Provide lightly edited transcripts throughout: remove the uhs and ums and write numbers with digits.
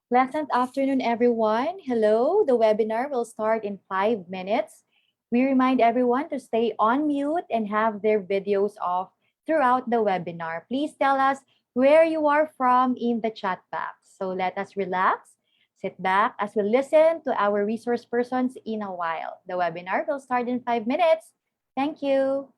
Pleasant afternoon, everyone. Hello, the webinar will start in 5 minutes. We remind everyone to stay on mute and have their videos off throughout the webinar. Please tell us where you are from in the chat box. So let us relax, sit back as we listen to our resource persons in a while. The webinar will start in 5 minutes. Thank you.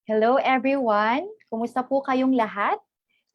Hello, everyone. Kumusta po kayong lahat?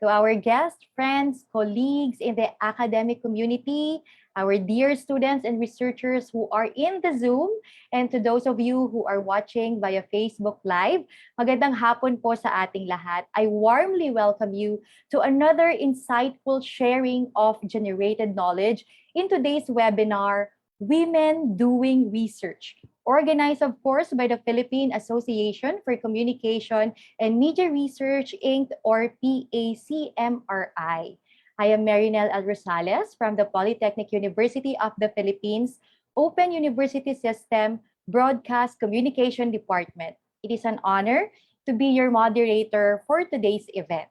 To our guests, friends, colleagues in the academic community, our dear students and researchers who are in the Zoom, and to those of you who are watching via Facebook Live, magandang hapon po sa ating lahat. I warmly welcome you to another insightful sharing of generated knowledge in today's webinar, Women Doing Research, organized, of course, by the Philippine Association for Communication and Media Research, Inc., or PACMRI. I am Marinel L. Rosales from the Polytechnic University of the Philippines, Open University System, Broadcast Communication Department. It is an honor to be your moderator for today's event.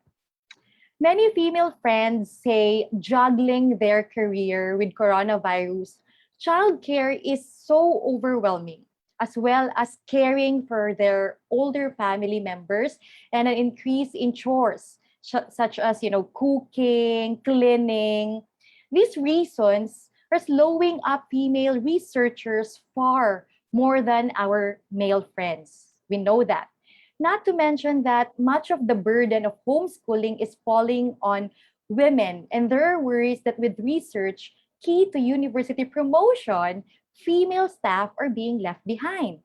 Many female friends say juggling their career with coronavirus, childcare is so overwhelming. as well as caring for their older family members, and an increase in chores such as cooking, cleaning. These reasons are slowing up female researchers far more than our male friends. We know that. Not to mention that much of the burden of homeschooling is falling on women, and there are worries that with research key to university promotion, female staff are being left behind.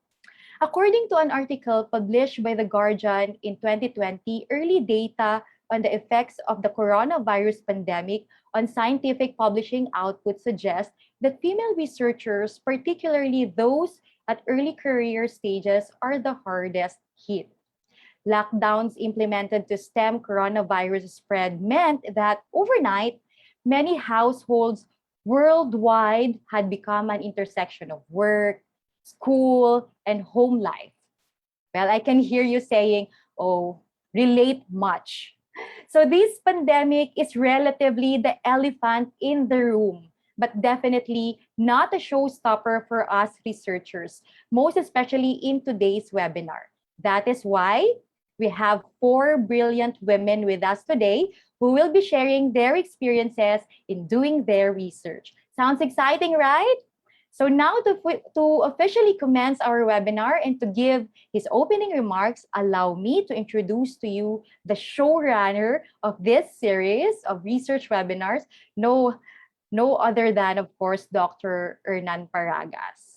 According to an article published by The Guardian in 2020, early data on the effects of the coronavirus pandemic on scientific publishing output suggests that female researchers, particularly those at early career stages, are the hardest hit. Lockdowns implemented to stem coronavirus spread meant that overnight, many households worldwide had become an intersection of work, school, and home life. Well, I can hear you saying, oh, relate much. So this pandemic is relatively the elephant in the room, but definitely not a showstopper for us researchers, most especially in today's webinar. That is why we have 4 brilliant women with us today who will be sharing their experiences in doing their research. Sounds exciting, right? So now to officially commence our webinar and to give his opening remarks, allow me to introduce to you the showrunner of this series of research webinars, no other than, of course, Dr. Hernan Paragas.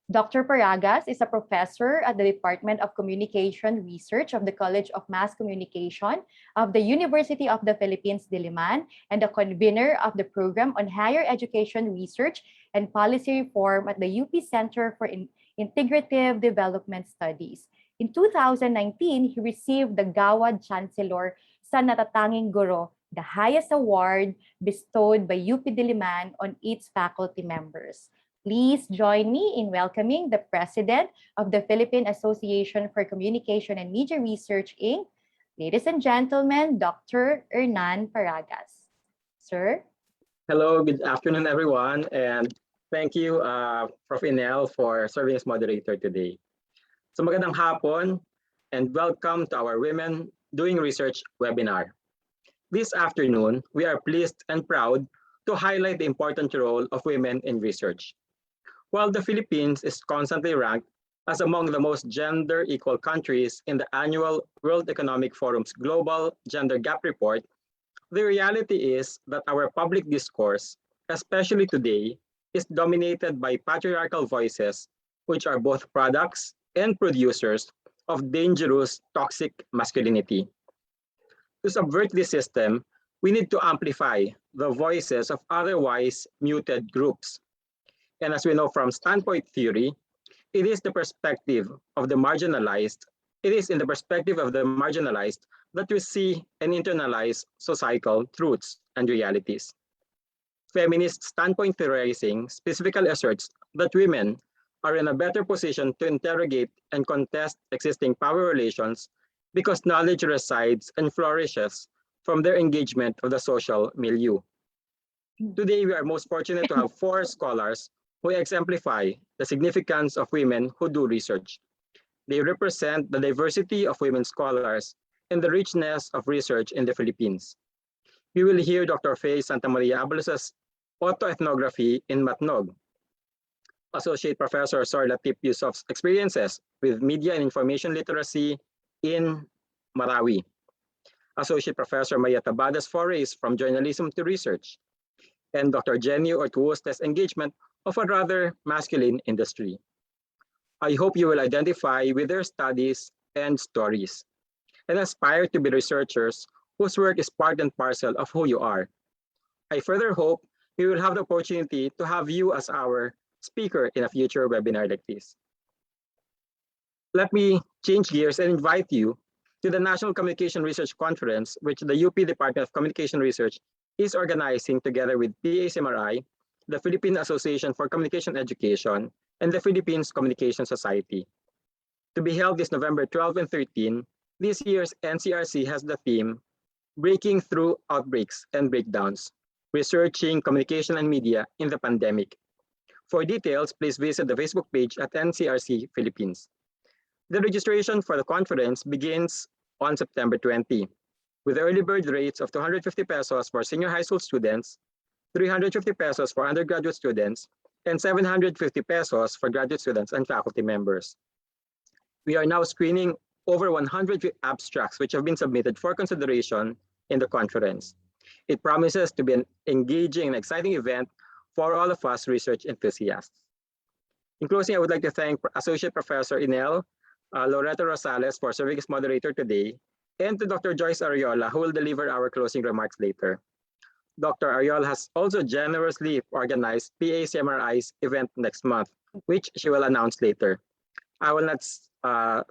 Dr. Paragas is a professor at the Department of Communication Research of the College of Mass Communication of the University of the Philippines, Diliman, and the convener of the Program on Higher Education Research and Policy Reform at the UP Center for Integrative Development Studies. In 2019, he received the Gawad Chancellor sa Natatanging Guro, the highest award bestowed by UP Diliman on its faculty members. Please join me in welcoming the President of the Philippine Association for Communication and Media Research, Inc., ladies and gentlemen, Dr. Hernan Paragas. Sir? Hello, good afternoon, everyone, and thank you, Prof. Inel, for serving as moderator today. So magandang hapon, and welcome to our Women Doing Research webinar. This afternoon, we are pleased and proud to highlight the important role of women in research. While the Philippines is constantly ranked as among the most gender-equal countries in the annual World Economic Forum's Global Gender Gap Report, the reality is that our public discourse, especially today, is dominated by patriarchal voices, which are both products and producers of dangerous, toxic masculinity. To subvert this system, we need to amplify the voices of otherwise muted groups. And as we know from standpoint theory, it is in the perspective of the marginalized that we see and internalize societal truths and realities. Feminist standpoint theorizing specifically asserts that women are in a better position to interrogate and contest existing power relations because knowledge resides and flourishes from their engagement of the social milieu. Today, we are most fortunate to have 4 scholars who exemplify the significance of women who do research. They represent the diversity of women scholars and the richness of research in the Philippines. We will hear Dr. Faye Santamaria Abalos's Autoethnography in Matnog, Associate Professor Sir Latif Yusuf's experiences with media and information literacy in Marawi, Associate Professor Maya Tabada's forays from journalism to research, and Dr. Jenny Ortuostes' engagement of a rather masculine industry. I hope you will identify with their studies and stories and aspire to be researchers whose work is part and parcel of who you are. I further hope we will have the opportunity to have you as our speaker in a future webinar like this. Let me change gears and invite you to the National Communication Research Conference, which the UP Department of Communication Research is organizing together with PACMRI, the Philippine Association for Communication Education, and the Philippines Communication Society. To be held this November 12 and 13, this year's NCRC has the theme, Breaking Through Outbreaks and Breakdowns, Researching Communication and Media in the Pandemic, For details, please visit the Facebook page at NCRC Philippines. The registration for the conference begins on September 20, with early bird rates of 250 pesos for senior high school students, 350 pesos for undergraduate students, and 750 pesos for graduate students and faculty members. We are now screening over 100 abstracts which have been submitted for consideration in the conference. It promises to be an engaging and exciting event for all of us research enthusiasts. In closing, I would like to thank Associate Professor Inel Loreto Rosales for serving as moderator today, and to Dr. Joyce Ariola, who will deliver our closing remarks later. Dr. Ariola has also generously organized PACMRI's event next month, which she will announce later. I will not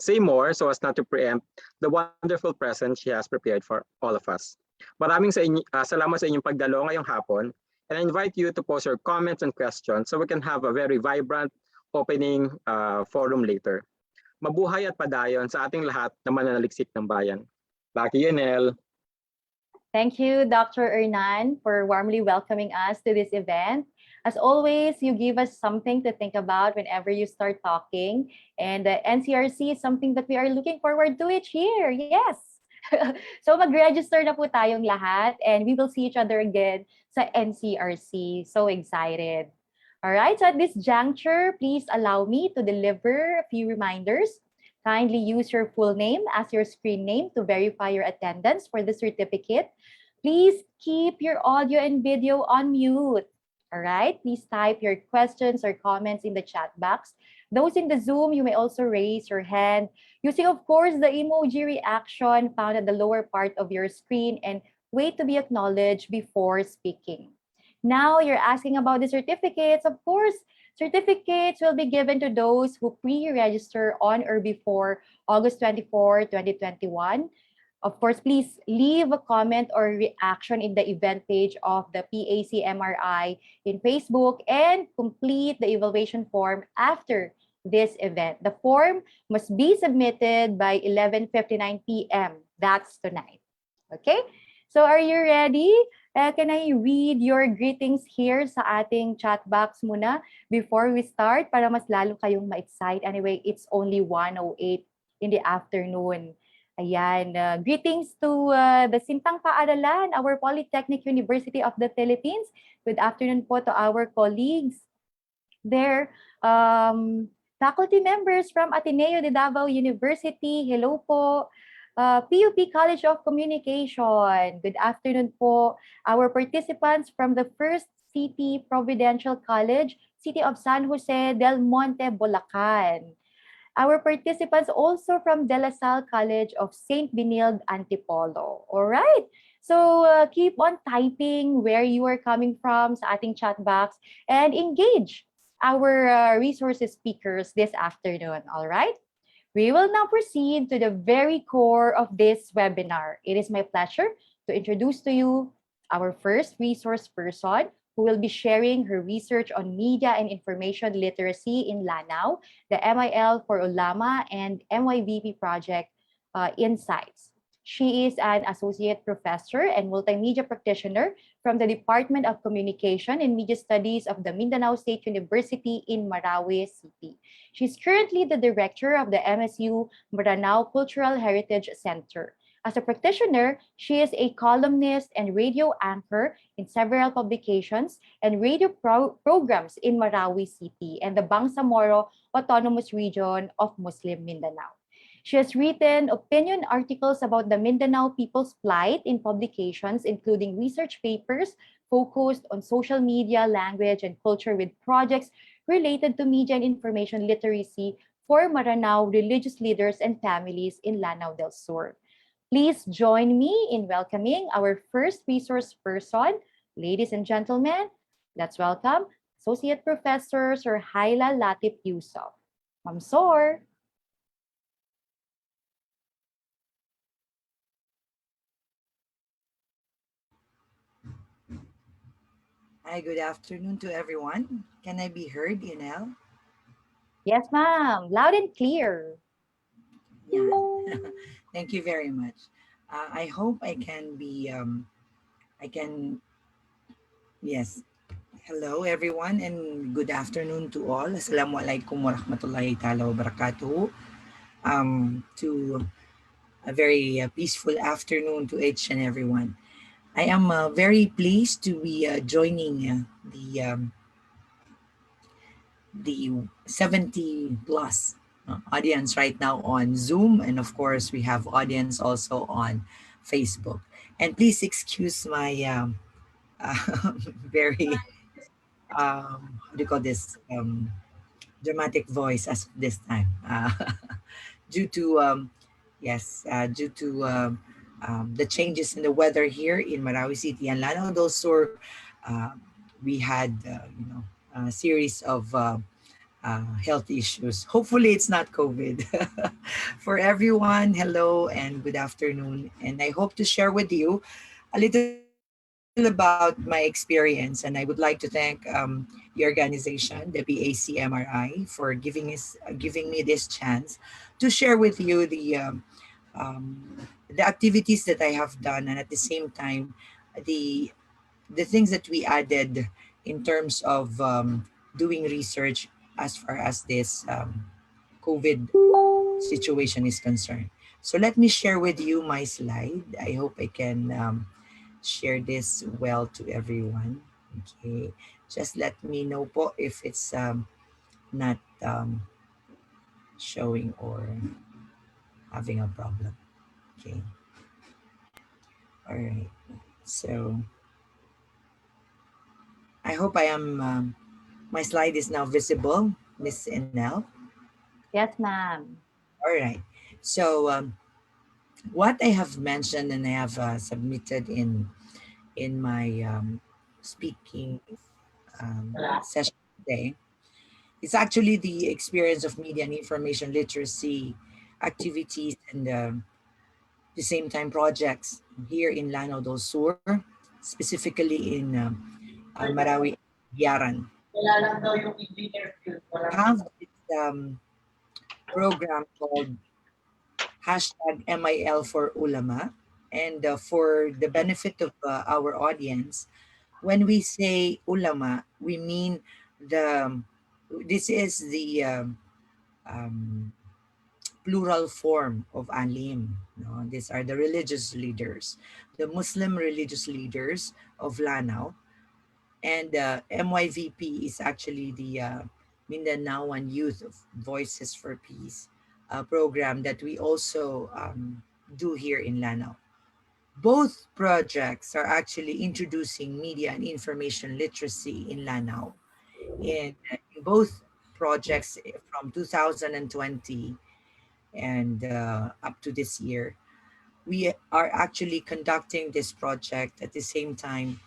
say more so as not to preempt the wonderful present she has prepared for all of us. Maraming salamat sa inyong pagdalo ngayong hapon, and I invite you to post your comments and questions so we can have a very vibrant opening forum later. Mabuhay at padayon sa ating lahat na mananaliksik ng bayan. Back to you, Nel. Thank you, Dr. Hernan, for warmly welcoming us to this event. As always, you give us something to think about whenever you start talking. And the NCRC is something that we are looking forward to each year. Yes! So mag-register na po tayong lahat, and we will see each other again sa NCRC. So excited. All right, so at this juncture, please allow me to deliver a few reminders. Kindly use your full name as your screen name to verify your attendance for the certificate. Please keep your audio and video on mute. All right, please type your questions or comments in the chat box. Those in the Zoom, you may also raise your hand using, of course, the emoji reaction found at the lower part of your screen, and wait to be acknowledged before speaking. Now you're asking about the certificates. Of course, certificates will be given to those who pre-register on or before August 24, 2021. Of course, please leave a comment or reaction in the event page of the PACMRI in Facebook and complete the evaluation form after this event. The form must be submitted by 11:59 p.m. That's tonight. Okay? So are you ready? Can I read your greetings here sa ating chat box muna before we start para mas lalo kayong ma-excite? Anyway, it's only 1:08 in the afternoon. Ayan, greetings to the Sintang Paaralan, our Polytechnic University of the Philippines. Good afternoon po to our colleagues. Their faculty members from Ateneo de Davao University, hello po. PUP College of Communication, good afternoon po. Our participants from the First City Providential College, City of San Jose del Monte, Bulacan. Our participants also from De La Salle College of St. Benilde, Antipolo. All right. So keep on typing where you are coming from sa ating chat box and engage our resources speakers this afternoon. All right. We will now proceed to the very core of this webinar. It is my pleasure to introduce to you our first resource person who will be sharing her research on media and information literacy in Lanao, the MIL for Ulama and MYVP project Insights. She is an associate professor and multimedia practitioner from the Department of Communication and Media Studies of the Mindanao State University in Marawi City. She's currently the director of the MSU Maranao Cultural Heritage Center. As a practitioner, she is a columnist and radio anchor in several publications and radio programs in Marawi City and the Bangsamoro Autonomous Region of Muslim Mindanao. She has written opinion articles about the Mindanao people's plight in publications, including research papers focused on social media, language, and culture with projects related to media and information literacy for Maranao religious leaders and families in Lanao del Sur. Please join me in welcoming our first resource person. Ladies and gentlemen, let's welcome Associate Professor Sir Haila Latif Yusuf. Ma'am Sor. Hi, good afternoon to everyone. Can I be heard, Inel? Yes, ma'am. Loud and clear. Yeah. Thank you very much. I hope I can be, yes. Hello, everyone, and good afternoon to all. Assalamualaikum warahmatullahi ta'ala wabarakatuh. To a very peaceful afternoon to each and everyone. I am very pleased to be joining the 70 plus audience right now on Zoom, and of course we have audience also on Facebook. And please excuse my very how do you call this dramatic voice as this time due to due to the changes in the weather here in Marawi City and Lanao del Sur. uh, we had a series of health issues. Hopefully it's not COVID. For everyone, hello and good afternoon, and I hope to share with you a little about my experience. And I would like to thank the organization, the PACMRI, for giving me this chance to share with you um, the activities that I have done, and at the same time, the the things that we added in terms of doing research as far as this COVID situation is concerned. So let me share with you my slide. I hope I can share this well to everyone. Okay, just let me know po if it's not showing or having a problem. Okay, all right. So I hope I am. My slide is now visible, Miss Enel. Yes, ma'am. All right. So what I have mentioned and I have submitted in my speaking session today, it's actually the experience of media and information literacy activities and the same time projects here in Lanao del Sur, specifically in Marawi, Yaran. We have this program called hashtag MIL for Ulama. And for the benefit of our audience, when we say ulama, we mean the this is the um, plural form of alim. No? These are the religious leaders, the Muslim religious leaders of Lanao. And MYVP is actually the Mindanaoan Youth of Voices for Peace program that we also do here in Lanao. Both projects are actually introducing media and information literacy in Lanao. In both projects from 2020 and up to this year, we are actually conducting this project at the same time,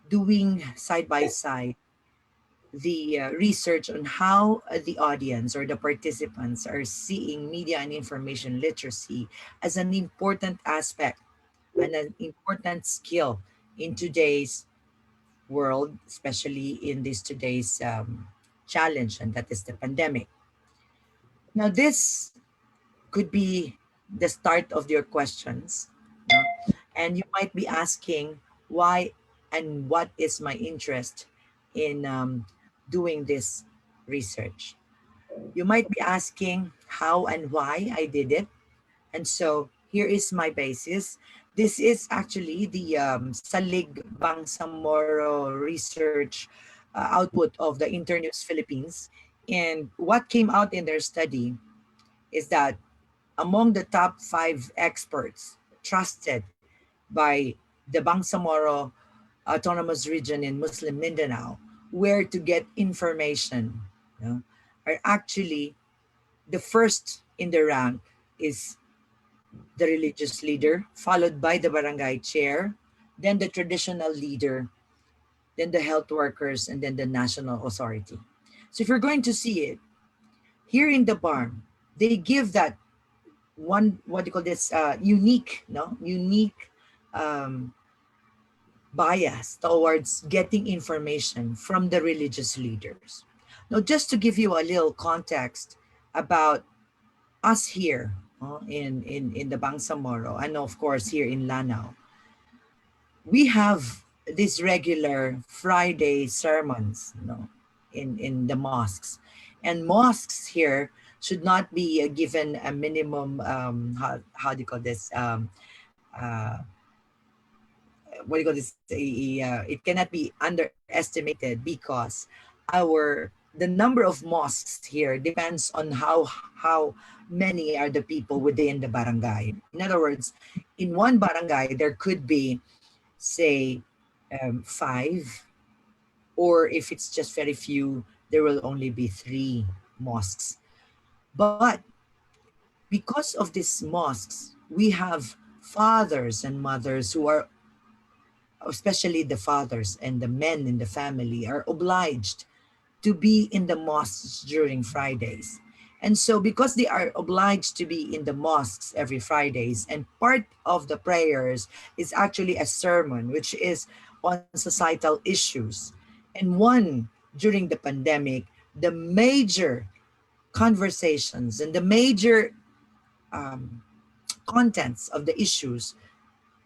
doing side by side the research on how the audience or the participants are seeing media and information literacy as an important aspect and an important skill in today's world, especially in this today's challenge, and that is the pandemic. Now, this could be the start of your questions, no? And you might be asking why and what is my interest in doing this research. You might be asking how and why I did it. And so here is my basis. This is actually the Salig Bangsamoro research output of the Interns Philippines. And what came out in their study is that among the top five experts trusted by the Bangsamoro Autonomous Region in Muslim Mindanao, where to get information, you know, are actually the first in the rank is the religious leader, followed by the barangay chair, then the traditional leader, then the health workers, and then the national authority. So if you're going to see it, here in the barn, they give that one, what do you call this, unique, no? Unique um, bias towards getting information from the religious leaders. Now, just to give you a little context about us here in the Bangsamoro, and of course here in Lanao, we have these regular Friday sermons, in the mosques. And mosques here should not be given a minimum, how do you call this? Uh, what do you call this? It cannot be underestimated, because the number of mosques here depends on how many are the people within the barangay. In other words, in one barangay there could be, say, five, or if it's just very few, there will only be three mosques. But because of these mosques, we have fathers and mothers who are, especially the fathers and the men in the family, are obliged to be in the mosques during Fridays. And so, because they are obliged to be in the mosques every Fridays, and part of the prayers is actually a sermon, which is on societal issues. And one, during the pandemic, the major conversations and the major um, contents of the issues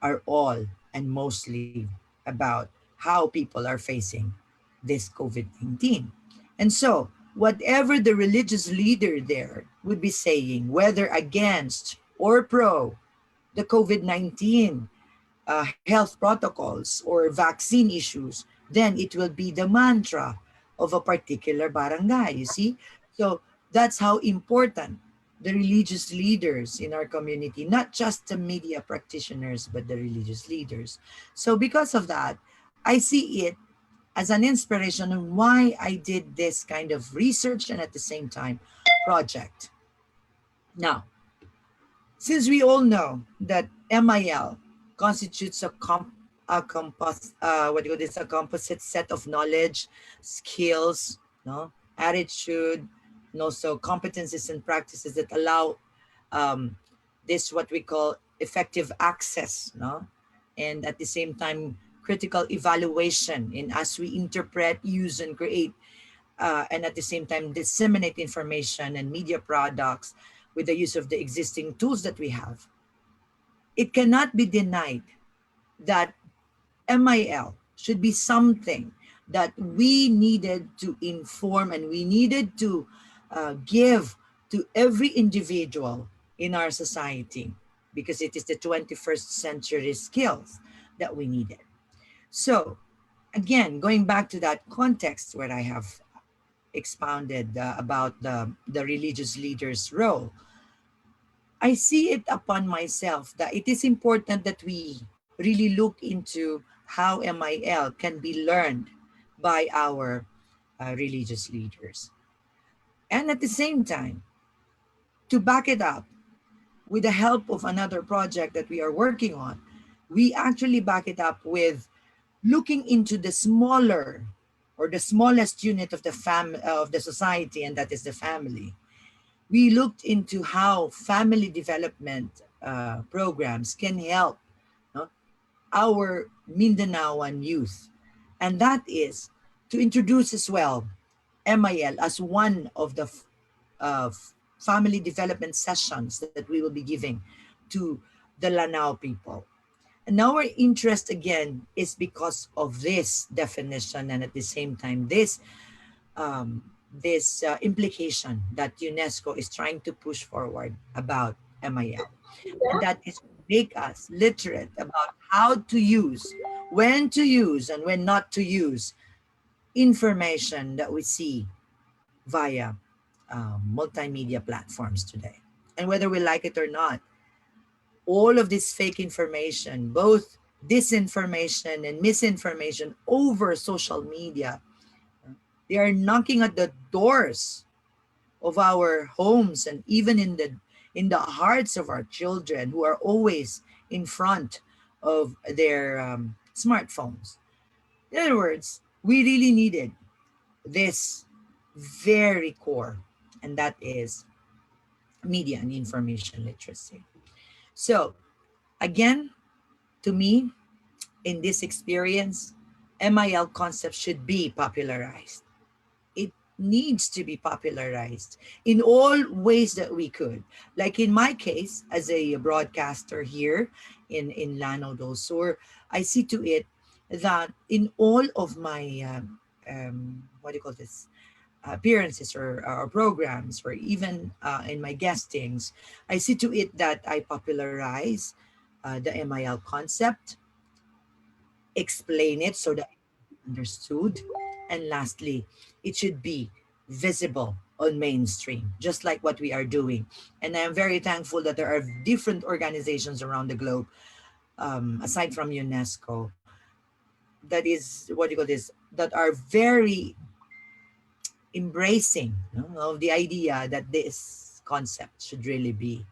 are all and mostly about how people are facing this COVID 19. And so, whatever the religious leader there would be saying, whether against or pro the COVID 19 health protocols or vaccine issues, then it will be the mantra of a particular barangay, you see? So that's how important the religious leaders in our community, not just the media practitioners, but the religious leaders. So because of that, I see it as an inspiration on why I did this kind of research and at the same time project. Now, since we all know that MIL constitutes what do you call this, a composite set of knowledge, skills, no, attitude, and also competencies and practices that allow um, this what we call effective access, no, and at the same time critical evaluation in as we interpret, use, and create, and at the same time disseminate information and media products with the use of the existing tools that we have. It cannot be denied that MIL should be something that we needed to inform and we needed to give to every individual in our society, because it is the 21st century skills that we needed. So, again, going back to that context where I have expounded about the religious leader's role, I see it upon myself that it is important that we really look into how MIL can be learned by our religious leaders. And at the same time, to back it up with the help of another project that we are working on, we actually back it up with looking into the smaller or the smallest unit of the society, and that is the family. We looked into how family development programs can help, no, our Mindanaoan youth. And that is to introduce as well MIL as one of the family development sessions that we will be giving to the Lanao people. And our interest again is because of this definition, and at the same time this implication that UNESCO is trying to push forward about MIL, and that is to make us literate about how to use, when to use, and when not to use information that we see via multimedia platforms today. And whether we like it or not, all of this fake information, both disinformation and misinformation over social media, they are knocking at the doors of our homes and even in the hearts of our children who are always in front of their smartphones. In other words, we really needed this very core, and that is media and information literacy. So, again, to me, in this experience, MIL concepts should be popularized. It needs to be popularized in all ways that we could. Like in my case, as a broadcaster here in Lanao del Sur, I see to it that in all of my what do you call this, appearances or programs, or even in my guestings, I see to it that I popularize the MIL concept, explain it so that it's understood, and lastly, it should be visible on mainstream, just like what we are doing. And I'm very thankful that there are different organizations around the globe, aside from UNESCO, that is what do you call this, that are very embracing, of the idea that this concept should really be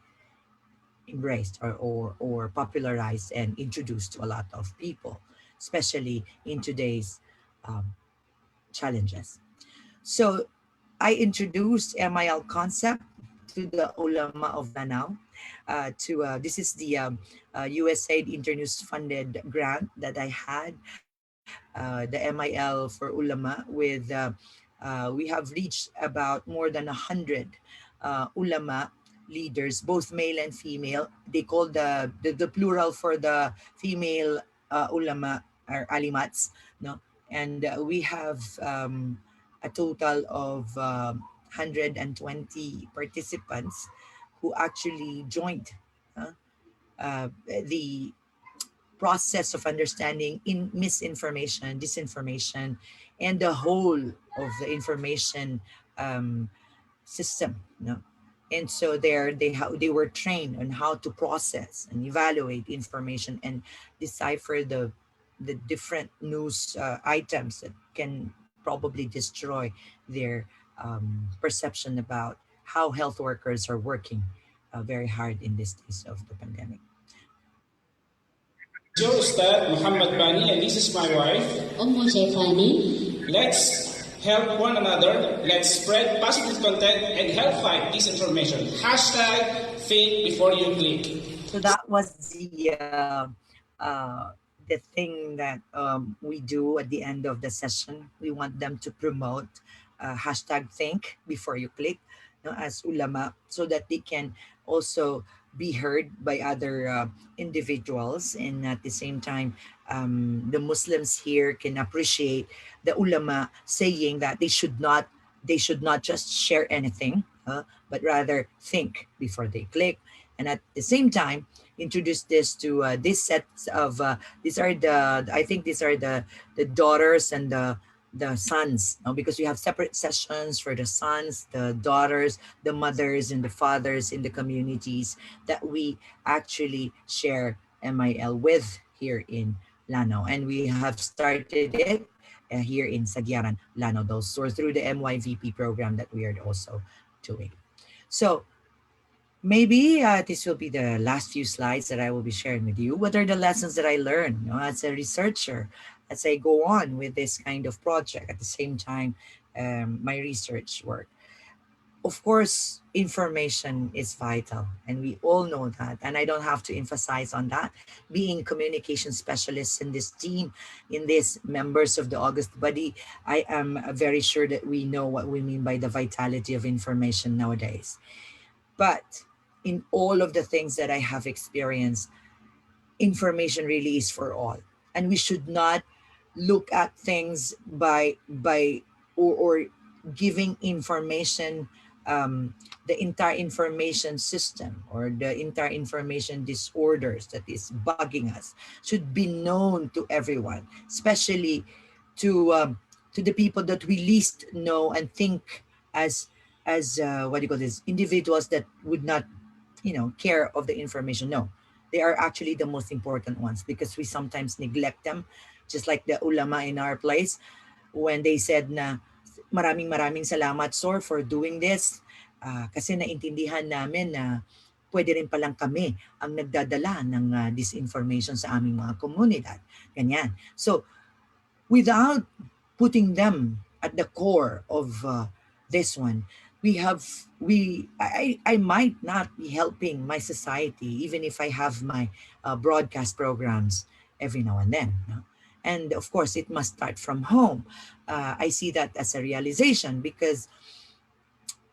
embraced, or popularized and introduced to a lot of people, especially in today's um, challenges. So I introduced MIL concept to the ulama of Lanao. This is the USAID Interns funded grant that I had, the MIL for ulama, with we have reached about more than 100 ulama leaders, both male and female. They call the plural for the female ulama or alimats, no? And we have a total of 120 participants who actually joined uh, the process of understanding in misinformation, disinformation, and the whole of the information um, system. And so they were trained on how to process and evaluate information and decipher the different news items that can probably destroy their perception about how health workers are working very hard in these days of the pandemic. Your Ustad Muhammad Bani, and this is my wife. Let's help one another. Let's spread positive content and help fight disinformation. Hashtag think before you click. So that was the thing that we do at the end of the session. We want them to promote hashtag think before you click, as ulama, so that they can also be heard by other individuals, and at the same time the Muslims here can appreciate the ulama saying that they should not just share anything, but rather think before they click. And at the same time introduce this to this sets of these are the I think these are the daughters and the sons, because we have separate sessions for the sons, the daughters, the mothers, and the fathers in the communities that we actually share MIL with here in Lanao. And we have started it here in Sagyaran, Lanao, those or through the MYVP program that we are also doing. So maybe this will be the last few slides that I will be sharing with you. What are the lessons that I learned, as a researcher, as I go on with this kind of project, at the same time my research work? Of course, information is vital, and we all know that. And I don't have to emphasize on that. Being communication specialists in this team, in these members of the August Body, I am very sure that we know what we mean by the vitality of information nowadays. But in all of the things that I have experienced, information really is for all. And we should not look at things by or giving information, the entire information system or the entire information disorders that is bugging us should be known to everyone, especially to the people that we least know and think as what do you call this, individuals that would not care of the information. No, they are actually the most important ones, because we sometimes neglect them, just like the ulama in our place when they said na maraming salamat, sir, for doing this, kasi naintindihan namin na pwede rin palang kami ang nagdadala ng disinformation sa aming mga komunidad. Ganyan. So without putting them at the core of this one, I might not be helping my society, even if I have my broadcast programs every now and then. And of course, it must start from home. I see that as a realization, because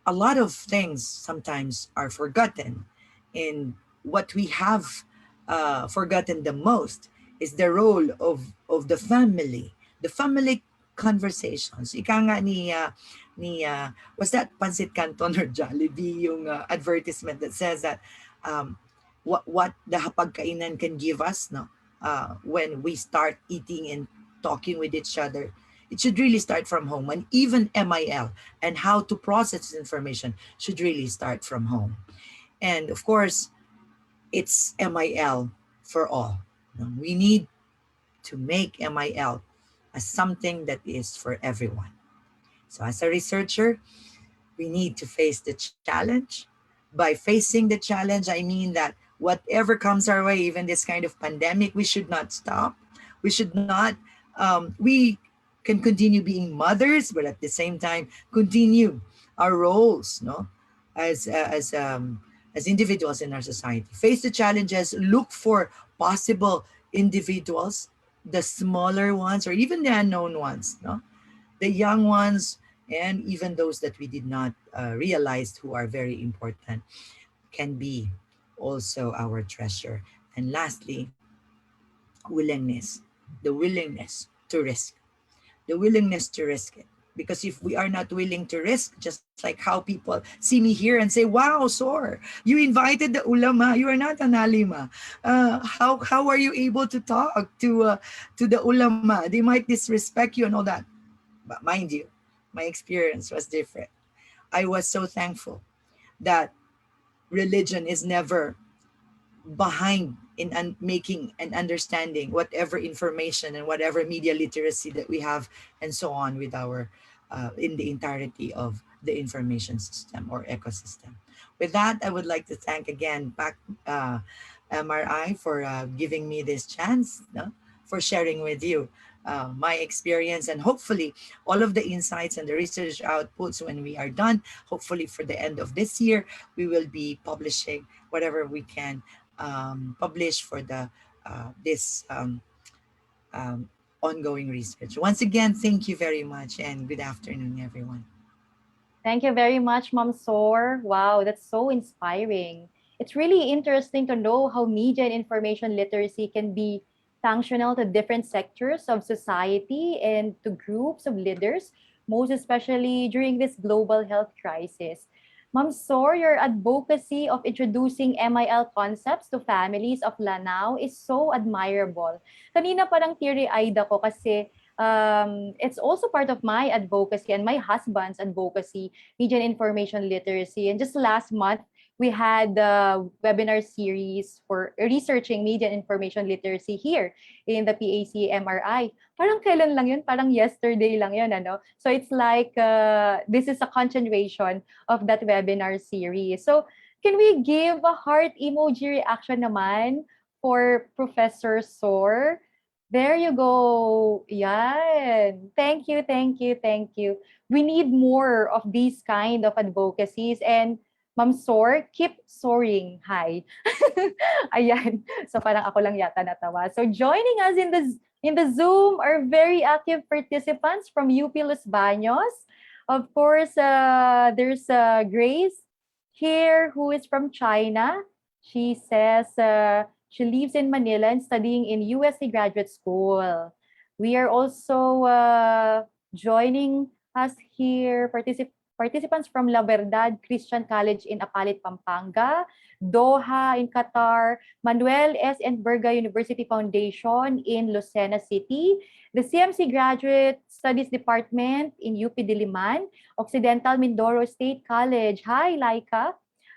a lot of things sometimes are forgotten. And what we have forgotten the most is the role of the family conversations. Ika nga was that Pancit Canton or Jollibee yung advertisement that says that what the hapagkainan can give us, no? When we start eating and talking with each other, it should really start from home. And even MIL and how to process information should really start from home. And of course, it's MIL for all. We need to make MIL as something that is for everyone. So as a researcher, we need to face the challenge. By facing the challenge, I mean that whatever comes our way, even this kind of pandemic, we should not stop. We should not, we can continue being mothers, but at the same time, continue our roles, no? As, as individuals in our society. Face the challenges, look for possible individuals, the smaller ones, or even the unknown ones, no? The young ones, and even those that we did not realize who are very important can be also our treasure. And lastly, willingness, the willingness to risk, the willingness to risk it. Because if we are not willing to risk, just like how people see me here and say, wow, Sor, you invited the ulama, you are not an alima. How are you able to talk to the ulama? They might disrespect you and all that. But mind you, my experience was different. I was so thankful that religion is never behind in making and understanding whatever information and whatever media literacy that we have and so on with our in the entirety of the information system or ecosystem. With that, I would like to thank again PACMRI for giving me this chance, no? For sharing with you my experience, and hopefully all of the insights and the research outputs when we are done, hopefully for the end of this year, we will be publishing whatever we can publish for the this ongoing research. Once again, thank you very much and good afternoon, everyone. Thank you very much, Ma'am Sor. Wow, that's so inspiring. It's really interesting to know how media and information literacy can be functional to different sectors of society and to groups of leaders, most especially during this global health crisis. Ma'am Sor, your advocacy of introducing MIL concepts to families of Lanao is so admirable. Kanina parang teary-eyed ako kasi it's also part of my advocacy and my husband's advocacy, media and information literacy. And just last month, we had the webinar series for researching media and information literacy here in the PACMRI. Parang kailan lang yun? Parang yesterday lang yun, ano? So it's like, this is a continuation of that webinar series. So can we give a heart emoji reaction naman for Professor Sor? There you go. Yan. Thank you, thank you, thank you. We need more of these kind of advocacies. And Ma'am Sor, keep soaring high. Ayan. So parang ako lang yata natawa. So joining us in the Zoom are very active participants from UP Los Baños. Of course, there's Grace here who is from China. She says, she lives in Manila and studying in USC Graduate School. We are also joining us here, participants from La Verdad Christian College in Apalit, Pampanga, Doha in Qatar, Manuel S. and Berga University Foundation in Lucena City, the CMC Graduate Studies Department in UP Diliman, Occidental Mindoro State College. Hi, Laika.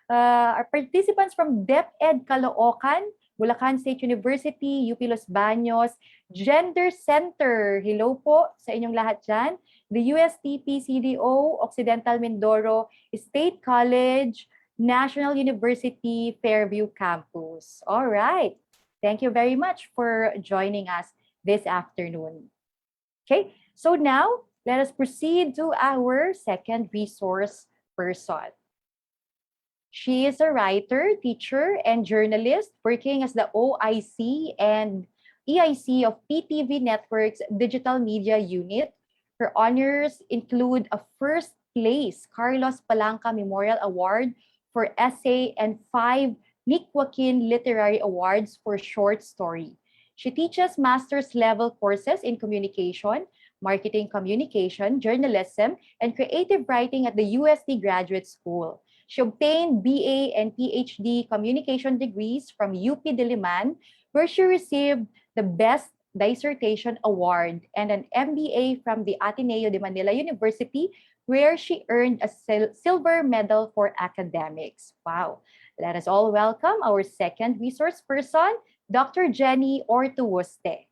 Our participants from DepEd Caloocan, Bulacan State University, UP Los Baños, Gender Center. Hello po sa inyong lahat dyan. The USTP CDO, Occidental Mindoro State College, National University, Fairview Campus. All right. Thank you very much for joining us this afternoon. Okay, so now let us proceed to our second resource person. She is a writer, teacher, and journalist working as the OIC and EIC of PTV Network's Digital Media Unit. Her honors include a first place Carlos Palanca Memorial Award for essay and 5 Nick Joaquin Literary Awards for short story. She teaches master's level courses in communication, marketing communication, journalism, and creative writing at the UST Graduate School. She obtained BA and PhD communication degrees from UP Diliman, where she received the Best Dissertation Award, and an MBA from the Ateneo de Manila University, where she earned a silver medal for academics. Wow. Let us all welcome our second resource person, Dr. Jenny Ortuoste.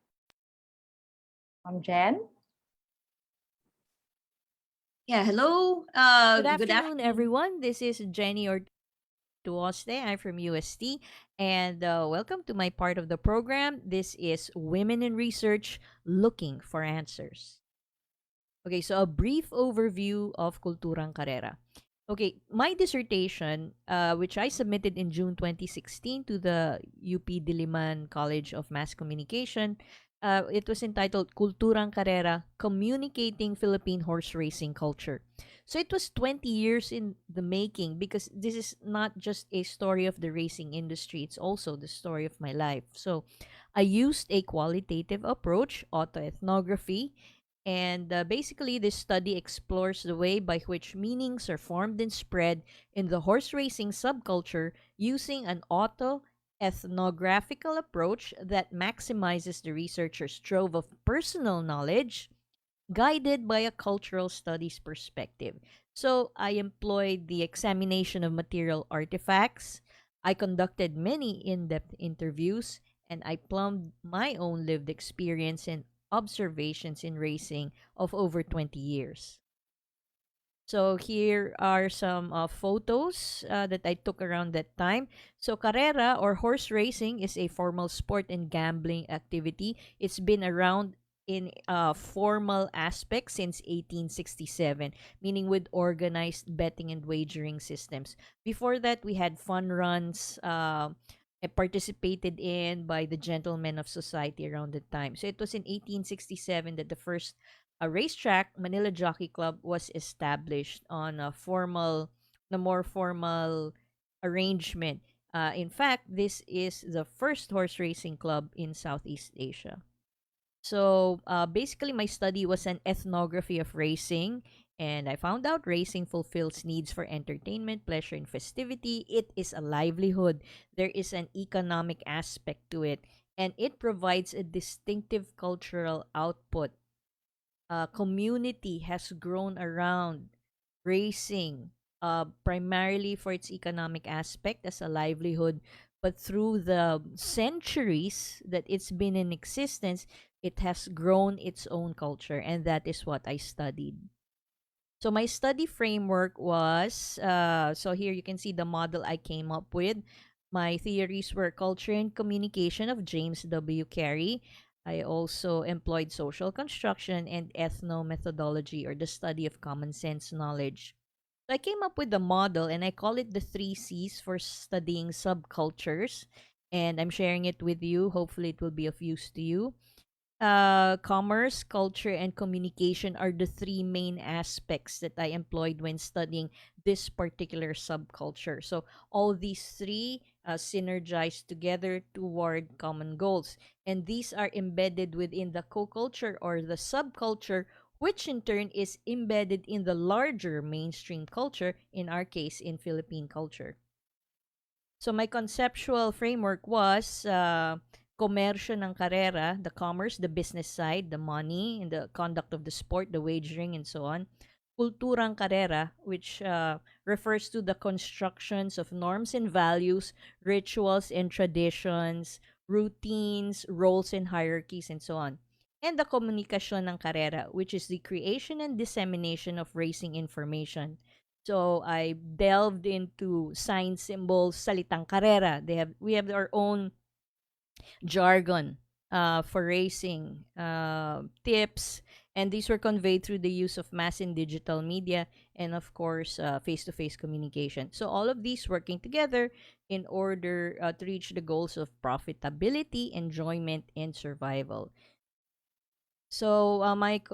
Jen? Yeah, hello. Good afternoon, everyone. This is Jenny Ortuoste. I'm from UST, and welcome to my part of the program. This is Women in Research Looking for Answers. Okay, so a brief overview of Kulturang Karera. Okay, my dissertation, which I submitted in June 2016 to the UP Diliman College of Mass Communication, it was entitled Kulturang Karera, Communicating Philippine Horse Racing Culture. So it was 20 years in the making, because this is not just a story of the racing industry, it's also the story of my life. So I used a qualitative approach, autoethnography, and basically, this study explores the way by which meanings are formed and spread in the horse racing subculture using an autoethnographical approach that maximizes the researcher's trove of personal knowledge, guided by a cultural studies perspective. So, I employed the examination of material artifacts, I conducted many in depth interviews, and I plumbed my own lived experience and observations in racing of over 20 years. So here are some photos that I took around that time. So carrera or horse racing is a formal sport and gambling activity. It's been around in formal aspect since 1867, meaning with organized betting and wagering systems. Before that, we had fun runs, participated in by the gentlemen of society around the time. So it was in 1867 that the first racetrack, Manila Jockey Club, was established on a more formal arrangement. In fact, this is the first horse racing club in Southeast Asia. So basically, my study was an ethnography of racing, and I found out racing fulfills needs for entertainment, pleasure, and festivity. It is a livelihood. There is an economic aspect to it, and it provides a distinctive cultural output. Community has grown around racing, primarily for its economic aspect as a livelihood, but through the centuries that it's been in existence, it has grown its own culture, and that is what I studied. So my study framework was, so here you can see the model I came up with. My theories were culture and communication of James W. Carey. I also employed social construction and ethnomethodology, or the study of common sense knowledge. So I came up with the model, and I call it the 3 C's for studying subcultures. And I'm sharing it with you. Hopefully, it will be of use to you. Commerce, culture, and communication are the 3 main aspects that I employed when studying this particular subculture. So all these three synergize together toward common goals. And these are embedded within the co-culture or the subculture, which in turn is embedded in the larger mainstream culture, in our case, in Philippine culture. So my conceptual framework was komersyo ng karera, the commerce, the business side, the money, and the conduct of the sport, the wagering, and so on. Kulturang karera, which refers to the constructions of norms and values, rituals and traditions, routines, roles and hierarchies, and so on. And the komunikasyon ng karera, which is the creation and dissemination of racing information. So I delved into sign symbols, salitang karera. We have our own jargon for racing, tips, and these were conveyed through the use of mass and digital media, and of course, face-to-face communication. So all of these working together in order to reach the goals of profitability, enjoyment, and survival. So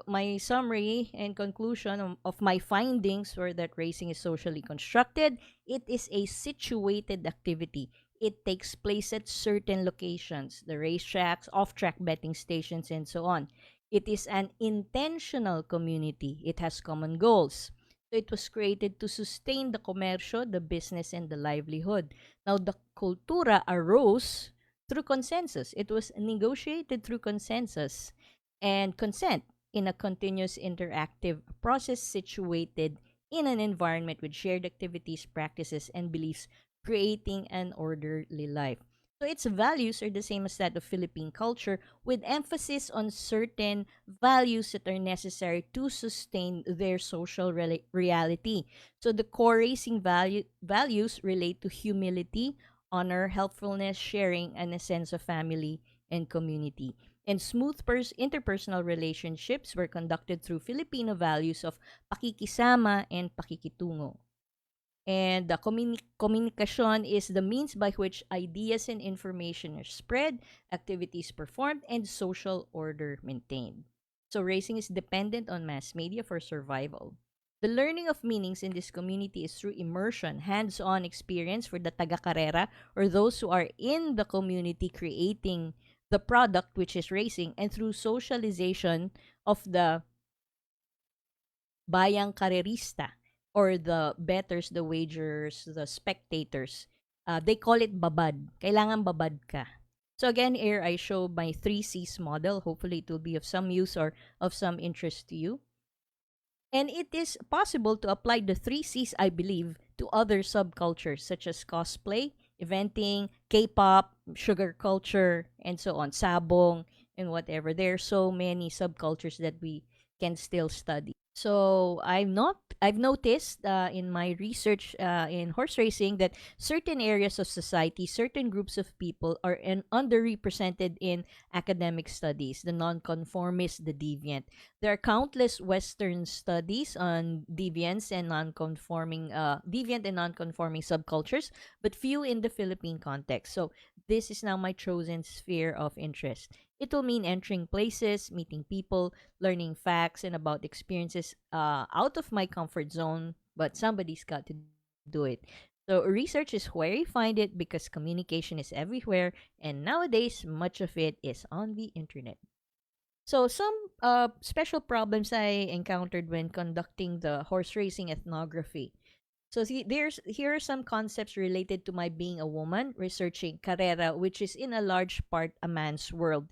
my summary and conclusion of my findings were that racing is socially constructed. It is a situated activity. it takes place at certain locations, the racetracks, off-track betting stations, and so on. It is an intentional community. It has common goals. So it was created to sustain the comercio, the business, and the livelihood. Now, the cultura arose through consensus. It was negotiated through consensus and consent in a continuous interactive process situated in an environment with shared activities, practices, and beliefs, creating an orderly life. So its values are the same as that of Philippine culture, with emphasis on certain values that are necessary to sustain their social reality. So the core racing values relate to humility, honor, helpfulness, sharing, and a sense of family and community. And smooth interpersonal relationships were conducted through Filipino values of pakikisama and pakikitungo. And the communication is the means by which ideas and information are spread, activities performed, and social order maintained. So racing is dependent on mass media for survival. The learning of meanings in this community is through immersion, hands-on experience for the taga-karera or those who are in the community creating the product, which is racing, and through socialization of the bayang karerista or the betters, the wagers, the spectators. They call it babad. Kailangan babad ka. So again, here I show my 3Cs model. Hopefully it will be of some use or of some interest to you. And it is possible to apply the 3Cs, I believe, to other subcultures such as cosplay, eventing, K-pop, sugar culture, and so on, sabong, and whatever. There are so many subcultures that we can still study. So I've noticed in my research in horse racing that certain areas of society, certain groups of people are underrepresented in academic studies, the nonconformist, the deviant. There are countless Western studies on deviance and deviant and nonconforming subcultures, but few in the Philippine context. So this is now my chosen sphere of interest. It will mean entering places, meeting people, learning facts and about experiences out of my comfort zone, but somebody's got to do it. So research is where you find it because communication is everywhere, and nowadays much of it is on the internet. So some special problems I encountered when conducting the horse racing ethnography. So see, here are some concepts related to my being a woman researching carrera, which is in a large part a man's world.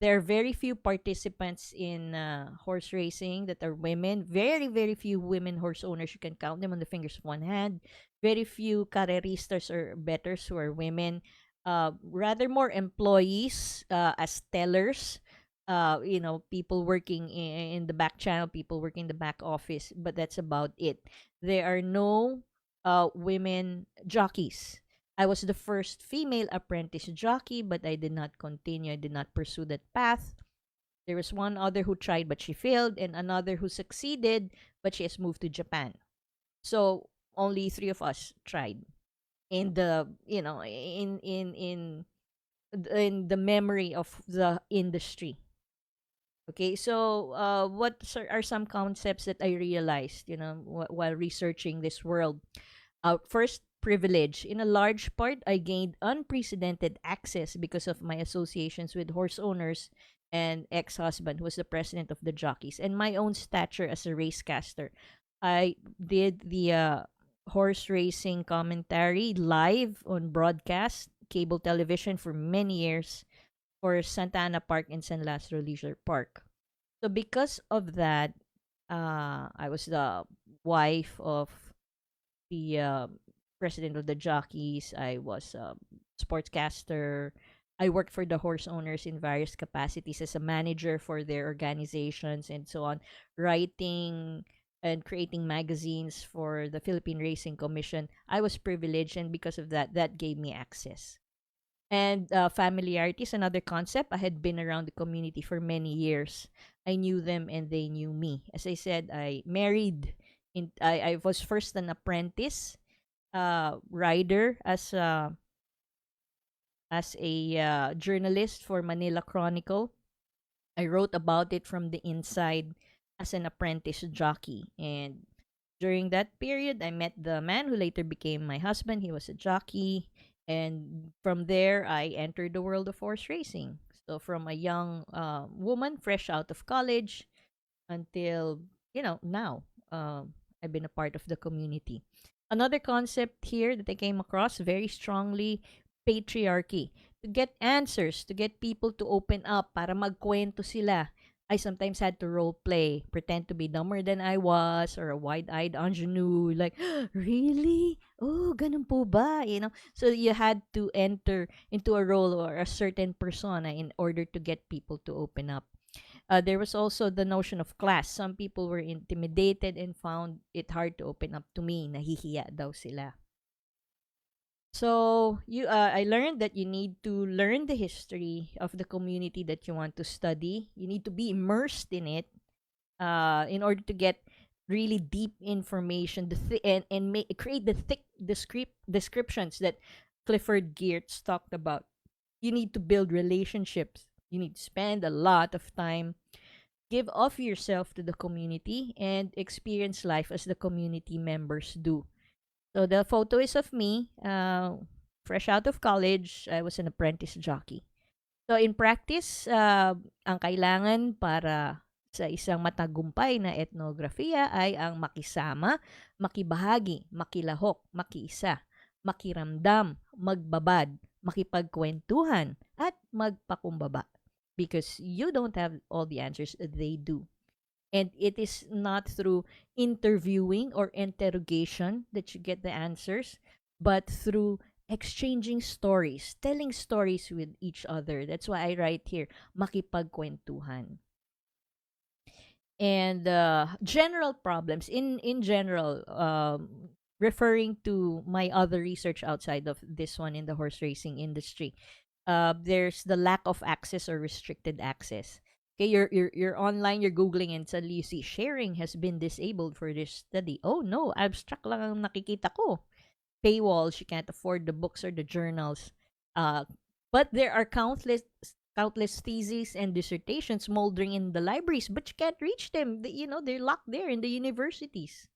There are very few participants in horse racing that are women. Very, very few women horse owners. You can count them on the fingers of one hand. Very few carreristas or betters who are women. Rather more employees as tellers. People working in the back channel, people working in the back office, but that's about it. There are no women jockeys. I was the first female apprentice jockey, but I did not continue. I did not pursue that path. There was one other who tried, but she failed, and another who succeeded, but she has moved to Japan. So only three of us tried in the in the memory of the industry. Okay, so what are some concepts that I realized, while researching this world? First, privilege. In a large part, I gained unprecedented access because of my associations with horse owners and ex-husband, who was the president of the jockeys, and my own stature as a racecaster. I did the horse racing commentary live on broadcast, cable television for many years for Santa Ana Park and San Lazaro Leisure Park. So because of that, I was the wife of the president of the jockeys. I was a sportscaster. I worked for the horse owners in various capacities as a manager for their organizations and so on, writing and creating magazines for the Philippine Racing Commission. I was privileged, and because of that, that gave me access. And familiarity is another concept. I had been around the community for many years. I knew them and they knew me. As I said, I married. I was first an apprentice writer as a journalist for Manila Chronicle. I wrote about it from the inside as an apprentice jockey. And during that period, I met the man who later became my husband. He was a jockey. And from there, I entered the world of horse racing. So from a young woman fresh out of college until, now, I've been a part of the community. Another concept here that I came across very strongly, patriarchy. To get answers, to get people to open up para magkwento sila, I sometimes had to role play, pretend to be dumber than I was, or a wide-eyed ingenue, like, really? Oh, ganun po ba? So you had to enter into a role or a certain persona in order to get people to open up. There was also the notion of class. Some people were intimidated and found it hard to open up to me. Nahihiya daw sila. So I learned that you need to learn the history of the community that you want to study. You need to be immersed in it in order to get really deep information and create the thick descriptions that Clifford Geertz talked about. You need to build relationships. You need to spend a lot of time, give of yourself to the community, and experience life as the community members do. So the photo is of me, fresh out of college. I was an apprentice jockey. So in practice, ang kailangan para sa isang matagumpay na etnografiya ay ang makisama, makibahagi, makilahok, makiisa, makiramdam, magbabad, makipagkwentuhan, at magpakumbaba. Because you don't have all the answers, they do. And it is not through interviewing or interrogation that you get the answers, but through exchanging stories, telling stories with each other. That's why I write here, makipagkwentuhan. And general problems, in general, referring to my other research outside of this one in the horse racing industry, there's the lack of access or restricted access. Okay, you're online, you're googling, and suddenly you see sharing has been disabled for this study. Oh no, abstract lang ang nakikita ko. Paywalls, you can't afford the books or the journals. But there are countless theses and dissertations moldering in the libraries, but you can't reach them. They're locked there in the universities.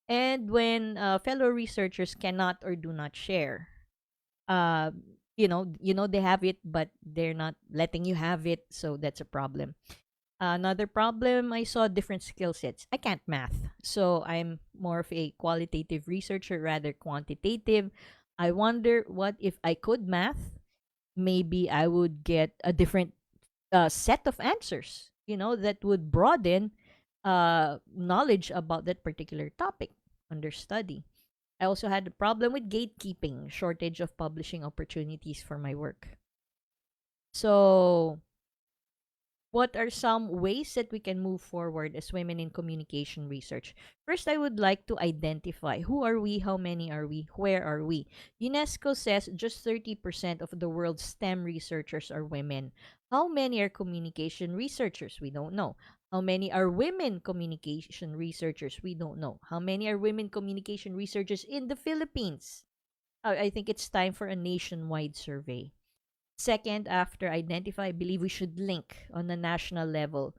And when fellow researchers cannot or do not share, uh, they have it, but they're not letting you have it, so that's a problem. Another problem, I saw different skill sets. I can't math, so I'm more of a qualitative researcher rather quantitative. I wonder what if I could math, maybe I would get a different set of answers, that would broaden knowledge about that particular topic under study. I also had a problem with gatekeeping, shortage of publishing opportunities for my work. So, what are some ways that we can move forward as women in communication research? First, I would like to identify who are we, how many are we, where are we? UNESCO says just 30% of the world's STEM researchers are women. How many are communication researchers? We don't know. How many are women communication researchers? We don't know. How many are women communication researchers in the Philippines? I think it's time for a nationwide survey. Second, after identify, I believe we should link on the national level.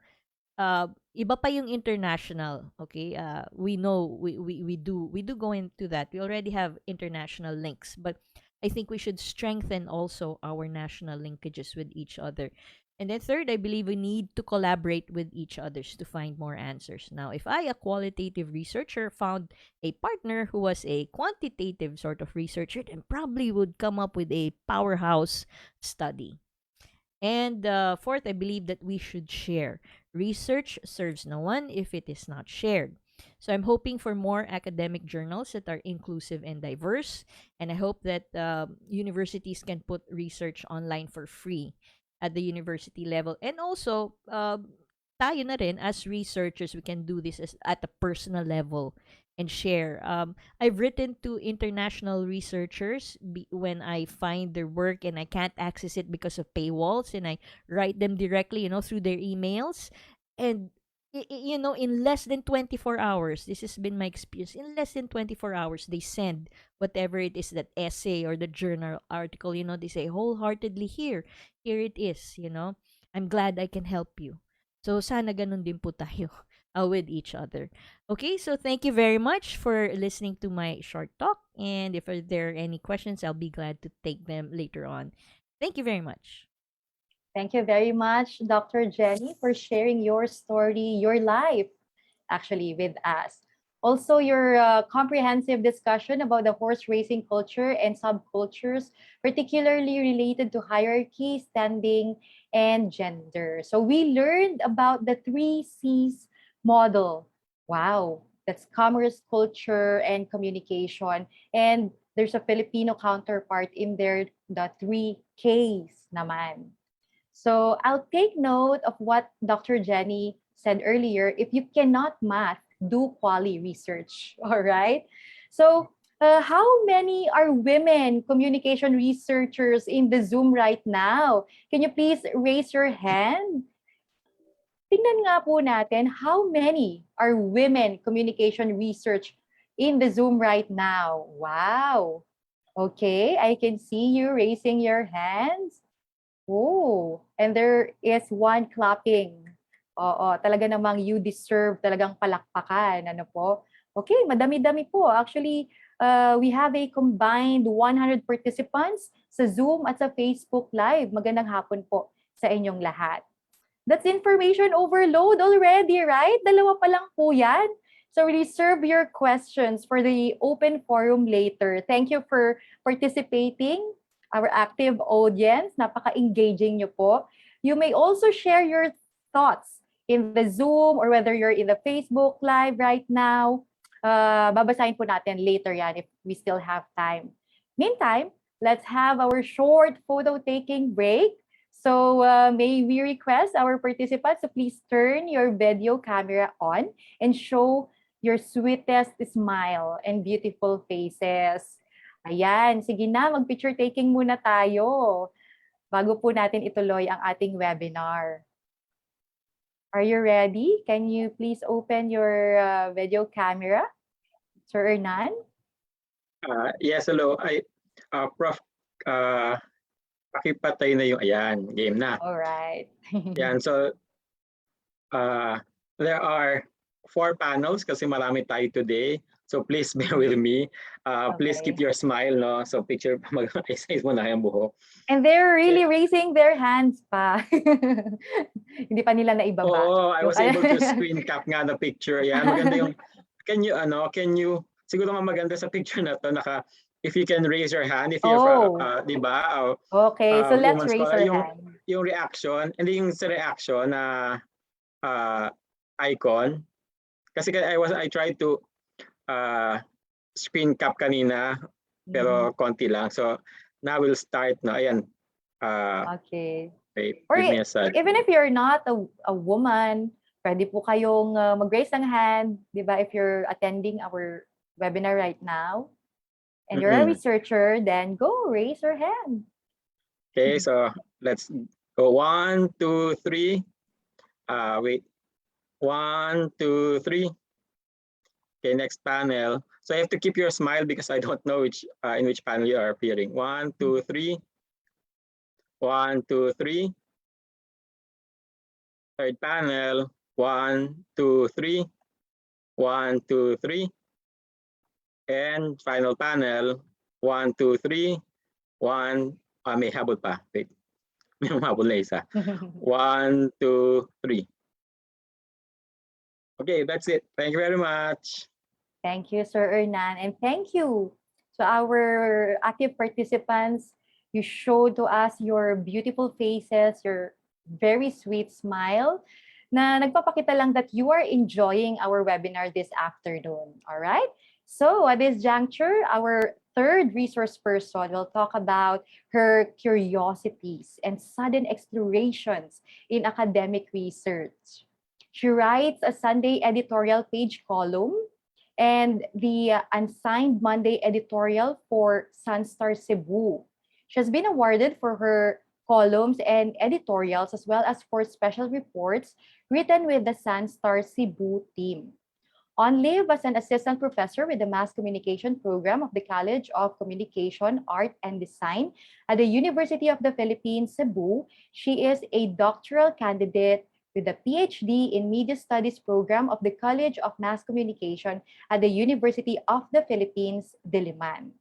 Iba pa yung international, okay? We know we do go into that. We already have international links, but I think we should strengthen also our national linkages with each other. And then third, I believe we need to collaborate with each others to find more answers. Now, if I, a qualitative researcher, found a partner who was a quantitative sort of researcher, then probably would come up with a powerhouse study. And fourth, I believe that we should share. Research serves no one if it is not shared. So I'm hoping for more academic journals that are inclusive and diverse. And I hope that universities can put research online for free at the university level. And also, tayo na rin as researchers, we can do this at a personal level and share. I've written to international researchers when I find their work and I can't access it because of paywalls, and I write them directly, through their emails. And, in less than 24 hours, this has been my experience, in less than 24 hours, they send whatever it is, that essay or the journal article, they say wholeheartedly, here it is, I'm glad I can help you. So, sana ganun din po tayo with each other. Okay, so thank you very much for listening to my short talk. And if there are any questions, I'll be glad to take them later on. Thank you very much. Thank you very much, Dr. Jenny, for sharing your story, your life, actually, with us. Also, your comprehensive discussion about the horse racing culture and subcultures, particularly related to hierarchy, standing, and gender. So we learned about the 3 C's model. Wow, that's commerce, culture, and communication. And there's a Filipino counterpart in there, the 3 K's naman. So I'll take note of what Dr. Jenny said earlier. If you cannot math, do quali research. All right. So how many are women communication researchers in the Zoom right now? Can you please raise your hand? Tingnan nga po natin, how many are women communication research in the Zoom right now? Wow. Okay, I can see you raising your hands. Oh, and there is one clapping. Oo, talaga namang you deserve talagang palakpakan. Ano po? Okay, madami-dami po. Actually, we have a combined 100 participants sa Zoom at sa Facebook Live. Magandang hapon po sa inyong lahat. That's information overload already, right? Dalawa pa lang po yan. So reserve your questions for the open forum later. Thank you for participating. Our active audience, napaka-engaging nyo po. You may also share your thoughts in the Zoom or whether you're in the Facebook Live right now. Babasahin po natin later yan if we still have time. Meantime, let's have our short photo-taking break. So may we request our participants to please turn your video camera on and show your sweetest smile and beautiful faces. Ayan, sige na, mag-picture taking muna tayo bago po natin ituloy ang ating webinar. Are you ready? Can you please open your video camera, Sir Hernan? Yes, hello. Prof, pakipatay na yung, ayan, game na. All right. Yan, so there are 4 panels kasi marami tayo today. So please bear with me. Please keep your smile, no? So picture, mag-size mo na yung buhok. And they're really raising their hands pa. Hindi pa nila naibaba. Oo, I was able to screen cap nga the picture. Yan, maganda yung, can you, siguro maganda sa picture na to, if you can raise your hand, if you're, di ba? Okay, so let's raise our hand. Yung reaction, and yung sa reaction na icon, kasi I tried to screen cap kanina, pero konti lang. So now we'll start na. Ayan. Okay. Wait, or give me a sec. even if you're not a woman, pwede po kayong mag-raise ng hand, di ba? If you're attending our webinar right now, and you're a researcher, then go raise your hand. Okay, so let's go 1, 2, 3. Wait. 1, 2, 3. Okay, next panel. So I have to keep your smile because I don't know in which panel you are appearing. 1, 2, 3. 1, 2, 3. Third panel. 1, 2, 3. 1, 2, 3. And final panel. 1, 2, 3. 1. May habol pa. Wait. May habol na isa. 1, 2, 3. Okay, that's it. Thank you very much. Thank you, Sir Hernan. And thank you to our active participants. You showed to us your beautiful faces, your very sweet smile, na nagpapakita lang that you are enjoying our webinar this afternoon. All right? So at this juncture, our third resource person will talk about her curiosities and sudden explorations in academic research. She writes a Sunday editorial page column and the unsigned Monday editorial for Sunstar Cebu. She has been awarded for her columns and editorials as well as for special reports written with the Sunstar Cebu team. On leave as an assistant professor with the Mass Communication Program of the College of Communication, Art, and Design at the University of the Philippines, Cebu, she is a doctoral candidate with a PhD in Media Studies program of the College of Mass Communication at the University of the Philippines, Diliman.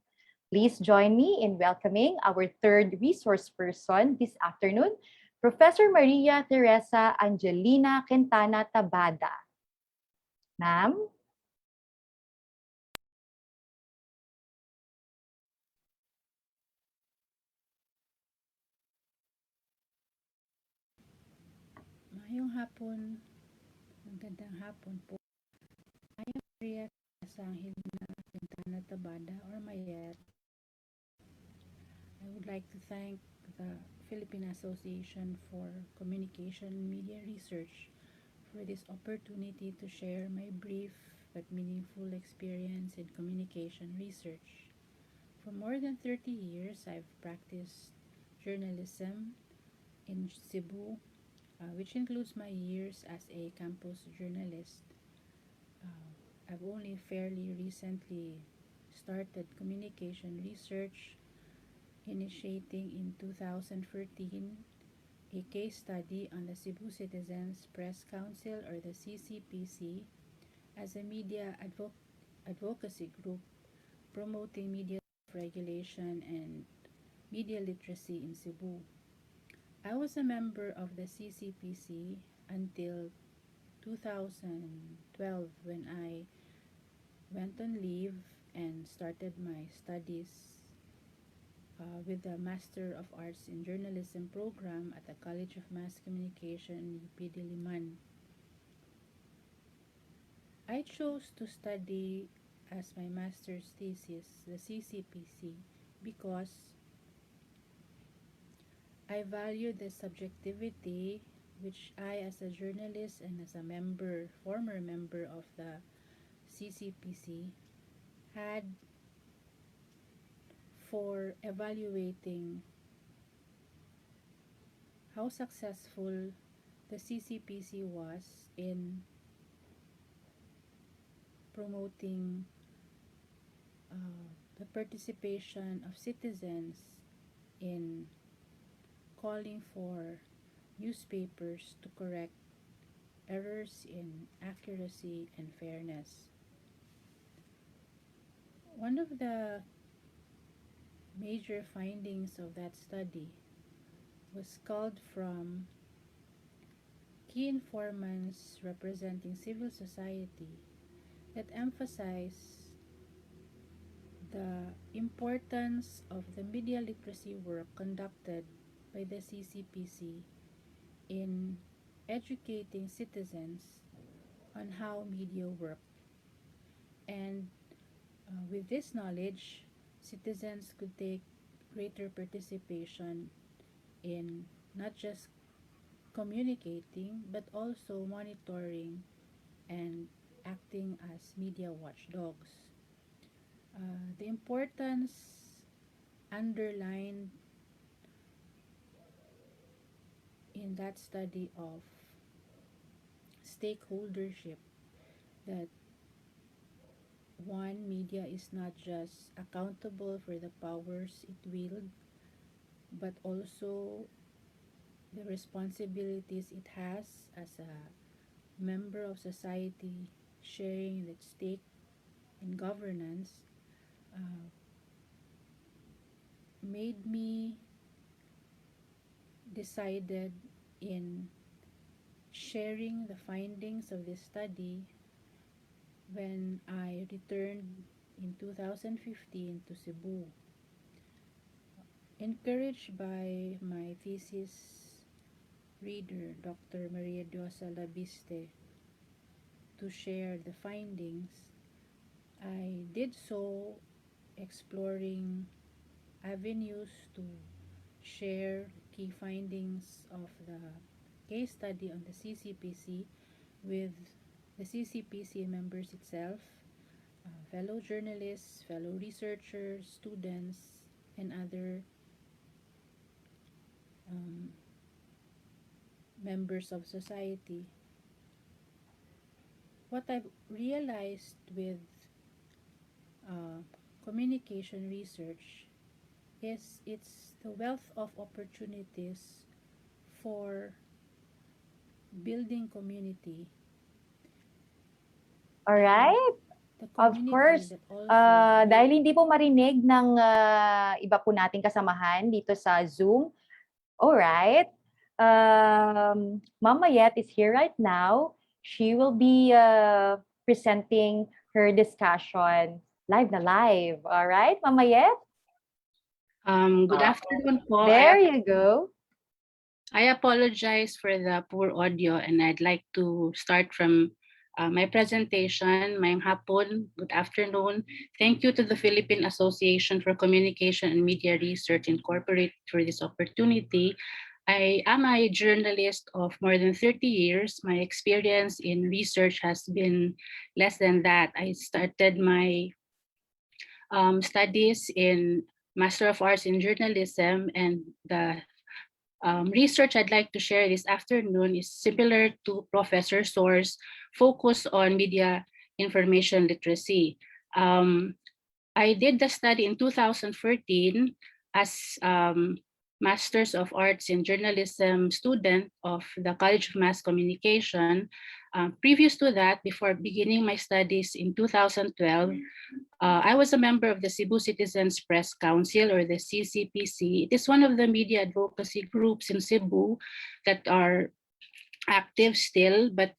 Please join me in welcoming our third resource person this afternoon, Professor Maria Teresa Angelina Quintana Tabada. Ma'am? Ngayong hapon, magandang hapon po. I am Maria Sanghil na Quintana Tabada or Mayet. I would like to thank the Philippine Association for Communication and Media Research for this opportunity to share my brief but meaningful experience in communication research. For more than 30 years, I've practiced journalism in Cebu, which includes my years as a campus journalist. I've only fairly recently started communication research, initiating in 2014 a case study on the Cebu Citizens Press Council or the CCPC as a media advocacy group promoting media regulation and media literacy in Cebu. I was a member of the CCPC until 2012 when I went on leave and started my studies with the Master of Arts in Journalism program at the College of Mass Communication in UP Diliman. I chose to study as my master's thesis the CCPC because I value the subjectivity which I as a journalist and as a former member of the CCPC had for evaluating how successful the CCPC was in promoting the participation of citizens in calling for newspapers to correct errors in accuracy and fairness. One of the major findings of that study was culled from key informants representing civil society that emphasize the importance of the media literacy work conducted by the CCPC in educating citizens on how media work. And with this knowledge, citizens could take greater participation in not just communicating but also monitoring and acting as media watchdogs. The importance underlined in that study of stakeholdership, that one, media is not just accountable for the powers it wields, but also the responsibilities it has as a member of society sharing its stake in governance, uh, made me decided in sharing the findings of this study when I returned in 2015 to Cebu. Encouraged by my thesis reader, Dr. Maria Diosa Labiste, to share the findings, I did so exploring avenues to share key findings of the case study on the CCPC with the CCPC members itself, fellow journalists, fellow researchers, students, and other um, members of society. What I've realized with uh, communication research is it's the wealth of opportunities for building community. Alright. The Of community course, that also dahil hindi po marinig ng iba po nating kasamahan dito sa Zoom. Alright. Mama Yet is here right now. She will be presenting her discussion live na live. Alright, Mama Yet? Good afternoon po. There you go. I apologize for the poor audio and I'd like to start from my presentation. Mayang hapon, good afternoon. Thank you to the Philippine Association for Communication and Media Research Incorporated for this opportunity. I am a journalist of more than 30 years. My experience in research has been less than that. I started my studies in Master of Arts in Journalism, and the research I'd like to share this afternoon is similar to Professor Soar's focus on media information literacy. I did the study in 2014 as Masters of Arts in Journalism student of the College of Mass Communication. Previous to that, before beginning my studies in 2012, I was a member of the Cebu Citizens Press Council, or the CCPC. It is one of the media advocacy groups in Cebu that are active still, but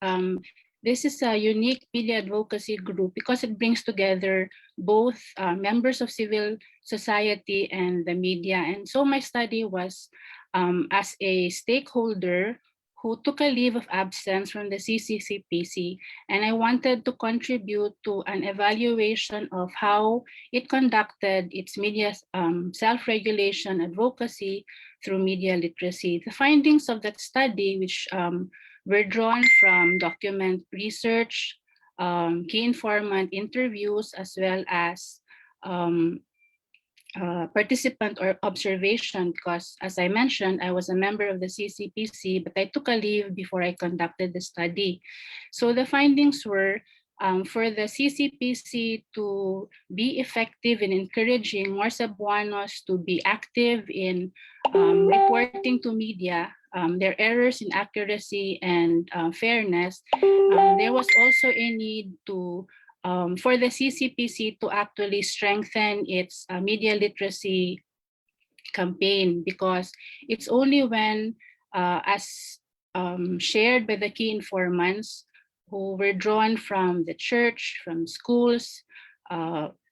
this is a unique media advocacy group because it brings together both members of civil society and the media. And so my study was as a stakeholder who took a leave of absence from the CCCPC, and I wanted to contribute to an evaluation of how it conducted its media self-regulation advocacy through media literacy. The findings of that study, which were drawn from document research, key informant interviews, as well as participant or observation, because as I mentioned, I was a member of the CCPC, but I took a leave before I conducted the study. So the findings were for the CCPC to be effective in encouraging more Cebuanos to be active in reporting to media their errors in accuracy and fairness. There was also a need to for the CCPC to actually strengthen its media literacy campaign, because it's only when, as shared by the key informants who were drawn from the church, from schools,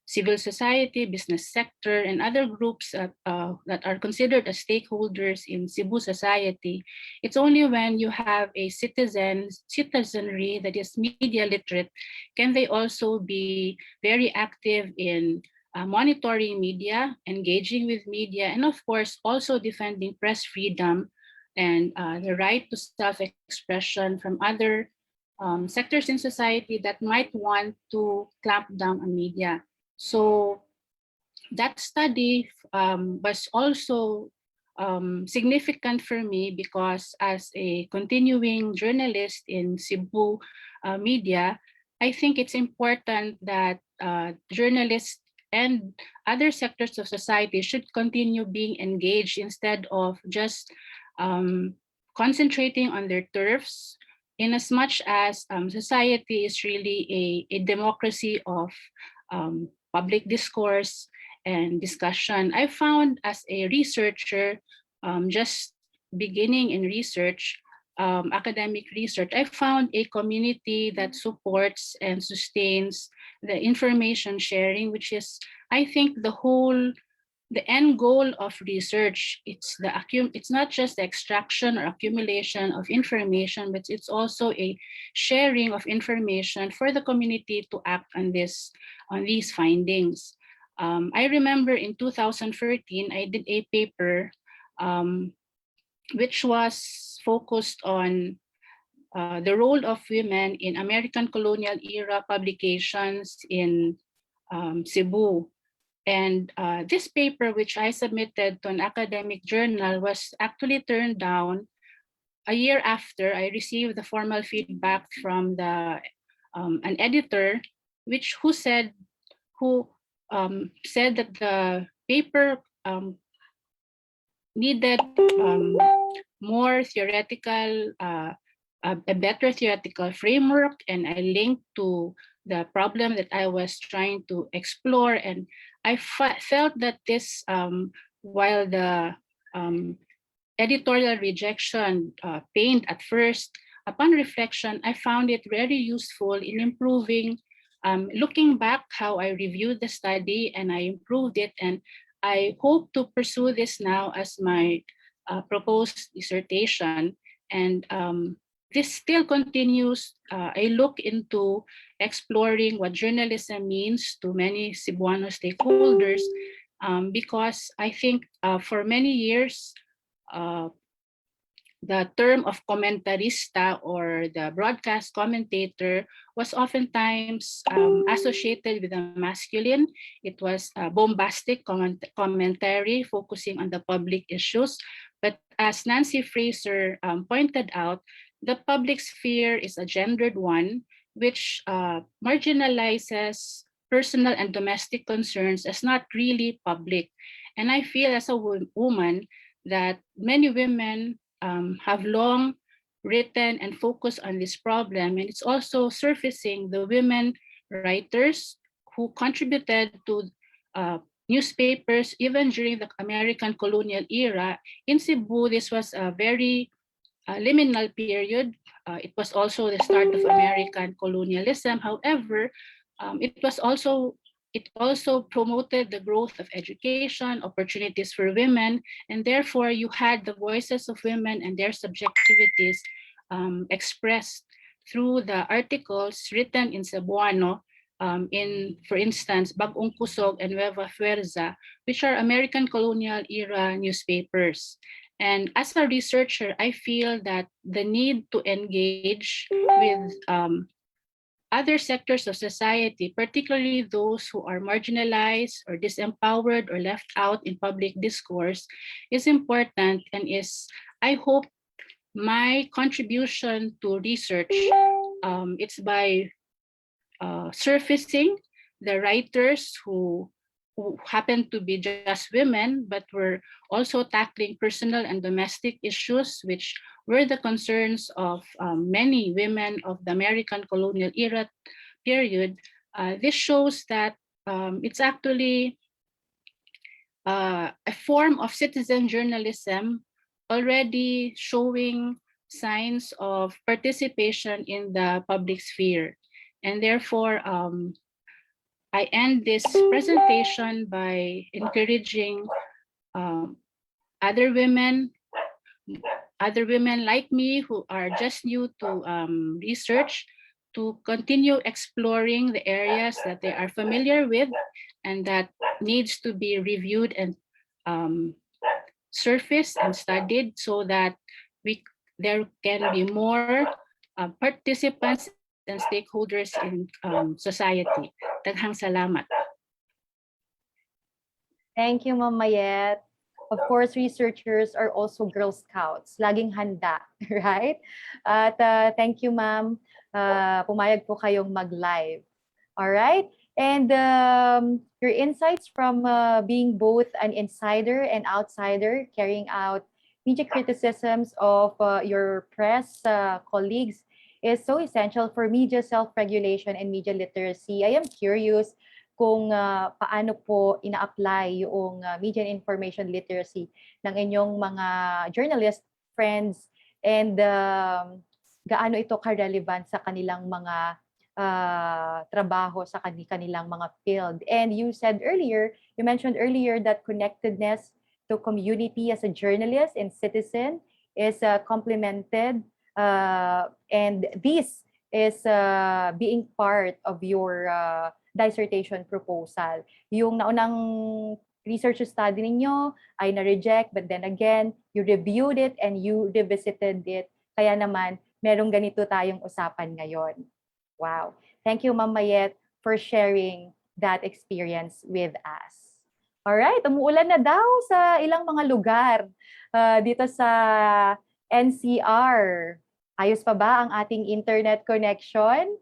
civil society, business sector, and other groups that are considered as stakeholders in Cebu society. It's only when you have a citizenry that is media literate can they also be very active in monitoring media, engaging with media, and of course also defending press freedom and the right to self-expression from other sectors in society that might want to clamp down on media. So that study was also significant for me because as a continuing journalist in Cebu media, I think it's important that journalists and other sectors of society should continue being engaged instead of just concentrating on their turfs, in as much as society is really a democracy of public discourse and discussion. I found as a researcher, just beginning in research, academic research, I found a community that supports and sustains the information sharing, which is, I think, the end goal of research. It's not just the extraction or accumulation of information, but it's also a sharing of information for the community to act on these findings. I remember in 2013, I did a paper which was focused on the role of women in American colonial era publications in Cebu. And this paper, which I submitted to an academic journal, was actually turned down a year after I received the formal feedback from an editor, who said that the paper needed more theoretical a better theoretical framework, and I linked to the problem that I was trying to explore. And I felt that this, while the editorial rejection pained at first, upon reflection, I found it very useful in improving, looking back how I reviewed the study, and I improved it. And I hope to pursue this now as my proposed dissertation. And this still continues. I look into exploring what journalism means to many Cebuano stakeholders, because I think for many years, the term of comentarista or the broadcast commentator was oftentimes associated with the masculine. It was a bombastic commentary focusing on the public issues. But as Nancy Fraser pointed out, the public sphere is a gendered one, which marginalizes personal and domestic concerns as not really public. And I feel as a woman that many women have long written and focused on this problem. And it's also surfacing the women writers who contributed to newspapers even during the American colonial era. In Cebu, this was a very liminal period. It was also the start of American colonialism. However, it also promoted the growth of education, opportunities for women, and therefore you had the voices of women and their subjectivities expressed through the articles written in Cebuano, in, for instance, Bagong Kusog and Nueva Fuerza, which are American colonial era newspapers. And as a researcher, I feel that the need to engage with other sectors of society, particularly those who are marginalized or disempowered or left out in public discourse, is important and is, I hope, my contribution to research. It's by surfacing the writers who happen to be just women, but were also tackling personal and domestic issues, which were the concerns of many women of the American colonial era period. This shows that it's actually a form of citizen journalism already showing signs of participation in the public sphere. And therefore, I end this presentation by encouraging other women like me who are just new to research to continue exploring the areas that they are familiar with and that needs to be reviewed and surfaced and studied so that there can be more participants and stakeholders in society. Daghang salamat. Thank you, Ma'am Mayet. Of course, researchers are also Girl Scouts. Laging handa, right? At thank you, Ma'am. Pumayag po kayong mag-live. All right? And your insights from being both an insider and outsider, carrying out media criticisms of your press colleagues is so essential for media self-regulation and media literacy. I am curious kung paano po ina-apply yung media and information literacy ng inyong mga journalist friends and gaano ito ka-relevant sa kanilang mga trabaho sa kanilang mga field. And you mentioned earlier that connectedness to community as a journalist and citizen is complemented and this is being part of your dissertation proposal. Yung naunang research study ninyo ay na-reject, but then again, you reviewed it and you revisited it. Kaya naman, merong ganito tayong usapan ngayon. Wow. Thank you, Ma'am Mayet, for sharing that experience with us. Alright, umuulan na daw sa ilang mga lugar dito sa NCR. Ayos pa ba ang ating internet connection?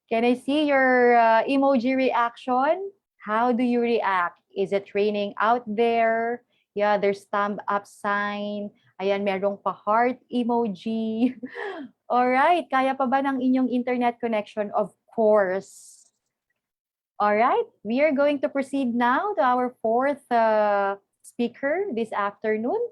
Can I see your emoji reaction? How do you react? Is it raining out there? Yeah, there's thumb up sign. Ayan, merong pa-heart emoji. Alright, kaya pa ba ng inyong internet connection? Of course. Alright, we are going to proceed now to our fourth speaker this afternoon.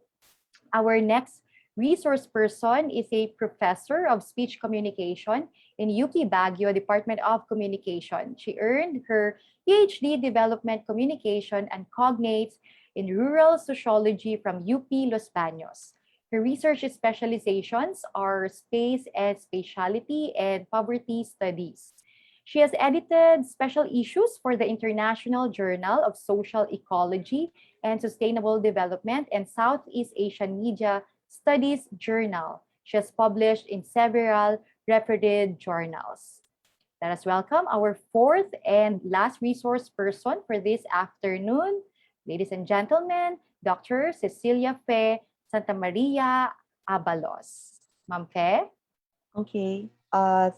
Our next resource person is a professor of speech communication in UP Baguio Department of Communication. She earned her PhD Development Communication and Cognates in Rural Sociology from UP Los Baños. Her research specializations are space and spatiality and poverty studies. She has edited special issues for the International Journal of Social Ecology and Sustainable Development and Southeast Asian Media Studies Journal. She has published in several reputed journals. Let us welcome our fourth and last resource person for this afternoon. Ladies and gentlemen, Dr. Cecilia Fe Santa Maria Abalos. Ma'am Fe? Okay,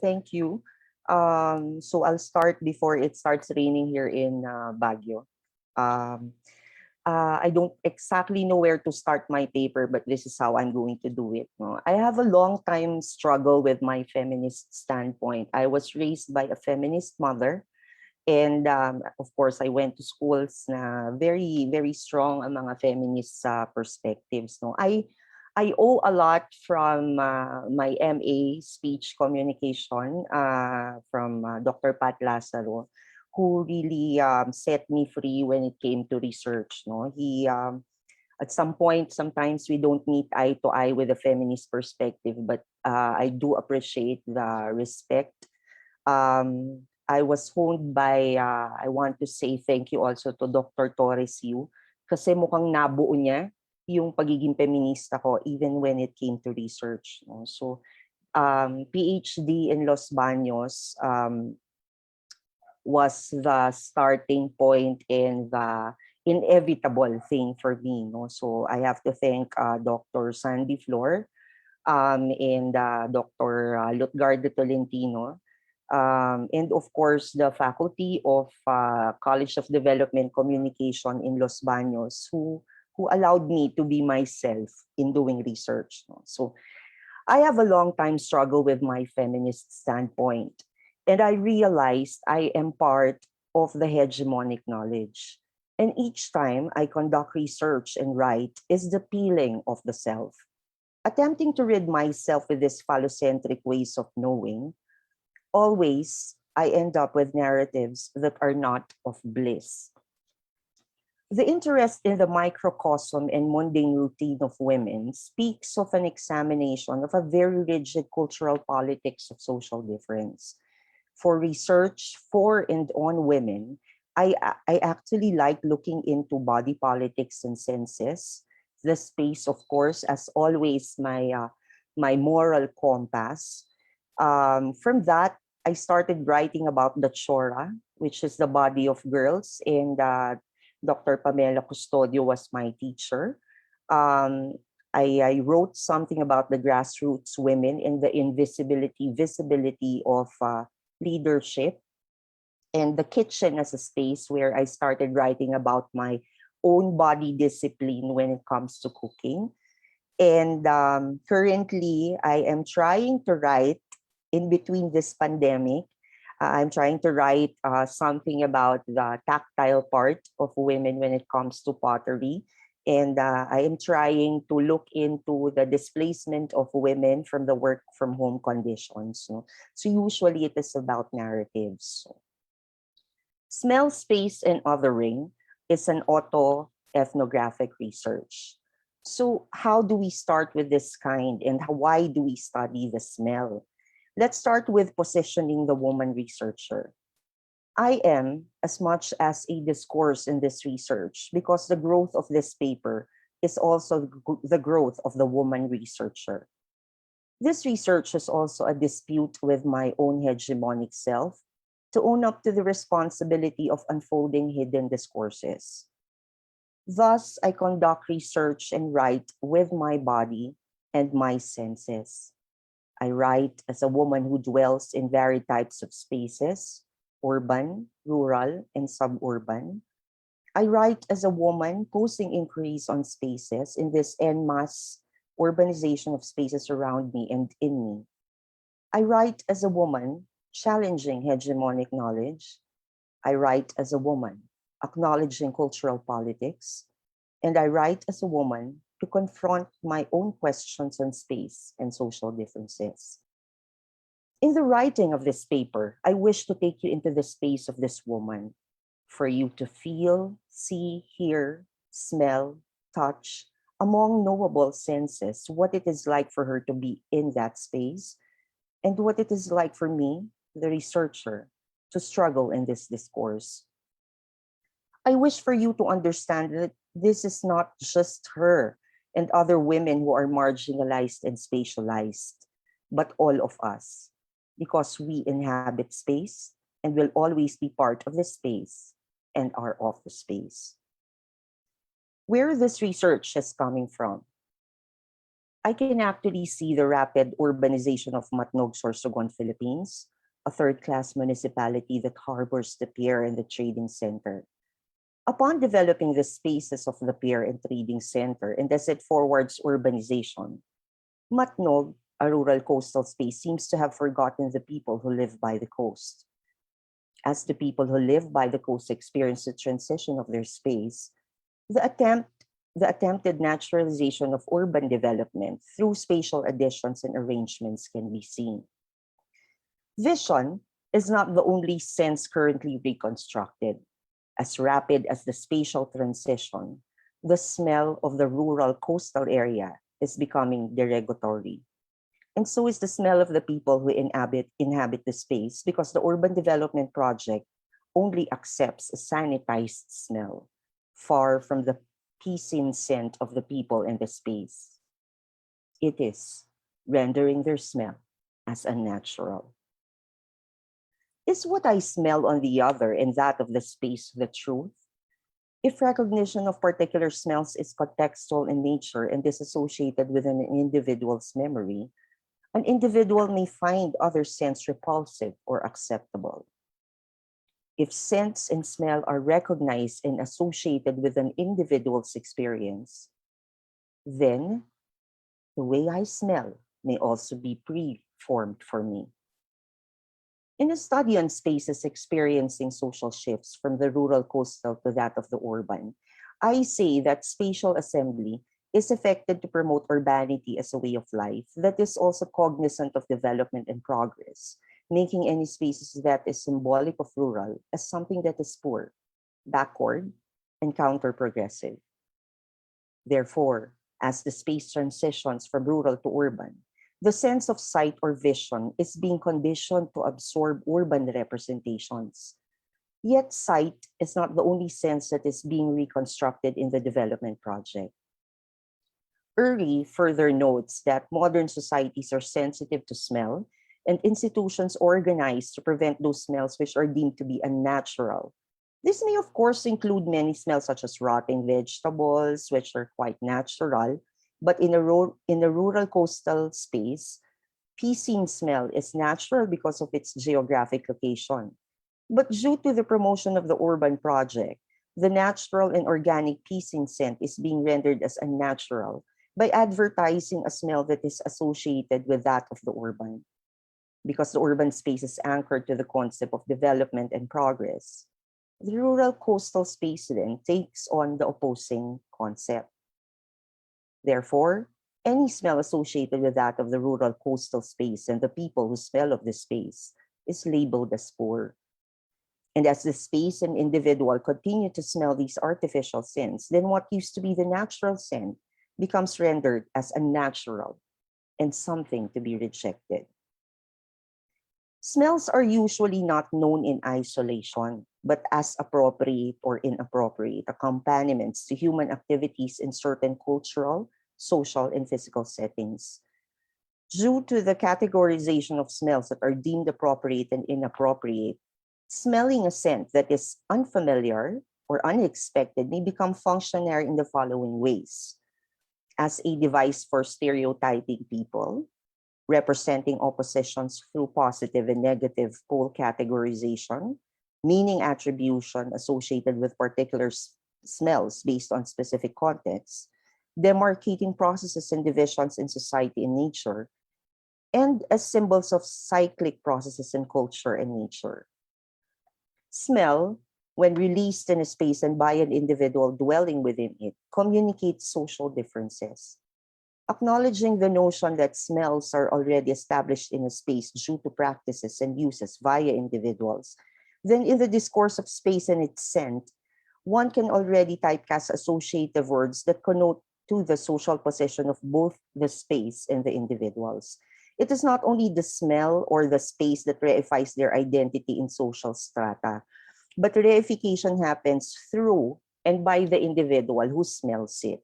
thank you. So I'll start before it starts raining here in Baguio. I don't exactly know where to start my paper, but this is how I'm going to do it. No? I have a long time struggle with my feminist standpoint. I was raised by a feminist mother. And of course, I went to schools na very, very strong ang mga feminist perspectives. No? I owe a lot from my MA speech communication from Dr. Pat Lazaro, who really set me free when it came to research. No, he at some point, sometimes we don't meet eye to eye with a feminist perspective, but I do appreciate the respect. I was honed by, I want to say thank you also to Dr. Torres Yu, kasi mukhang nabuo niya yung pagiging feminista ko even when it came to research. No? So, PhD in Los Baños was the starting point and the inevitable thing for me. No? So, I have to thank Dr. Sandy Flor and Dr. Lutgardo Tolentino. And of course, the faculty of College of Development Communication in Los Baños, who allowed me to be myself in doing research. So I have a long time struggle with my feminist standpoint, and I realized I am part of the hegemonic knowledge. And each time I conduct research and write is the peeling of the self. Attempting to rid myself with these phallocentric ways of knowing, always I end up with narratives that are not of bliss. The interest in the microcosm and mundane routine of women speaks of an examination of a very rigid cultural politics of social difference. For research for and on women, I actually like looking into body politics and senses. The space, of course, as always, my moral compass. From that, I started writing about the chora, which is the body of girls, and Dr. Pamela Custodio was my teacher. I wrote something about the grassroots women and the visibility of leadership, and the kitchen as a space where I started writing about my own body discipline when it comes to cooking. And currently, I am trying to write in between this pandemic. I'm trying to write something about the tactile part of women when it comes to pottery. And I am trying to look into the displacement of women from the work from home conditions. So usually it is about narratives. Smell, space, and othering is an autoethnographic research. So how do we start with this kind, and why do we study the smell? Let's start with positioning the woman researcher. I am as much as a discourse in this research because the growth of this paper is also the growth of the woman researcher. This research is also a dispute with my own hegemonic self to own up to the responsibility of unfolding hidden discourses. Thus, I conduct research and write with my body and my senses. I write as a woman who dwells in varied types of spaces, urban, rural, and suburban. I write as a woman posing inquiries on spaces in this en masse urbanization of spaces around me and in me. I write as a woman, challenging hegemonic knowledge. I write as a woman, acknowledging cultural politics. And I write as a woman to confront my own questions on space and social differences. In the writing of this paper, I wish to take you into the space of this woman, for you to feel, see, hear, smell, touch, among knowable senses, what it is like for her to be in that space, and what it is like for me, the researcher, to struggle in this discourse. I wish for you to understand that this is not just her and other women who are marginalized and spatialized, but all of us, because we inhabit space and will always be part of the space and are of the space. Where this research is coming from, I can actually see the rapid urbanization of Matnog, Sorsogon, Philippines, a third-class municipality that harbors the pier and the trading center. Upon developing the spaces of the pier and trading center and as it forwards urbanization, Matnog, a rural coastal space, seems to have forgotten the people who live by the coast. As the people who live by the coast experience the transition of their space, the attempted naturalization of urban development through spatial additions and arrangements can be seen. Vision is not the only sense currently reconstructed. As rapid as the spatial transition, the smell of the rural coastal area is becoming derogatory. And so is the smell of the people who inhabit the space, because the urban development project only accepts a sanitized smell, far from the piscine scent of the people in the space. It is rendering their smell as unnatural. Is what I smell on the other and that of the space the truth? If recognition of particular smells is contextual in nature and disassociated with an individual's memory, an individual may find other scents repulsive or acceptable. If scents and smell are recognized and associated with an individual's experience, then the way I smell may also be preformed for me. In a study on spaces experiencing social shifts from the rural coastal to that of the urban, I say that spatial assembly is effected to promote urbanity as a way of life that is also cognizant of development and progress, making any spaces that is symbolic of rural as something that is poor, backward, and counter-progressive. Therefore, as the space transitions from rural to urban, the sense of sight or vision is being conditioned to absorb urban representations. Yet sight is not the only sense that is being reconstructed in the development project. Uri further notes that modern societies are sensitive to smell and institutions organized to prevent those smells which are deemed to be unnatural. This may of course include many smells such as rotting vegetables, which are quite natural, but in a rural coastal space, piscine smell is natural because of its geographic location. But due to the promotion of the urban project, the natural and organic piscine scent is being rendered as unnatural by advertising a smell that is associated with that of the urban. Because the urban space is anchored to the concept of development and progress, the rural coastal space then takes on the opposing concept. Therefore, any smell associated with that of the rural coastal space and the people who smell of the space is labeled as poor. And as the space and individual continue to smell these artificial scents, then what used to be the natural scent becomes rendered as unnatural and something to be rejected. Smells are usually not known in isolation, but as appropriate or inappropriate accompaniments to human activities in certain cultural, social, and physical settings. Due to the categorization of smells that are deemed appropriate and inappropriate, smelling a scent that is unfamiliar or unexpected may become functionary in the following ways: as a device for stereotyping people, representing oppositions through positive and negative pole categorization, meaning attribution associated with particular smells based on specific contexts, demarcating processes and divisions in society and nature, and as symbols of cyclic processes in culture and nature. Smell, when released in a space and by an individual dwelling within it, communicates social differences. Acknowledging the notion that smells are already established in a space due to practices and uses via individuals, then in the discourse of space and its scent, one can already typecast associative words that connote to the social position of both the space and the individuals. It is not only the smell or the space that reifies their identity in social strata, but reification happens through and by the individual who smells it.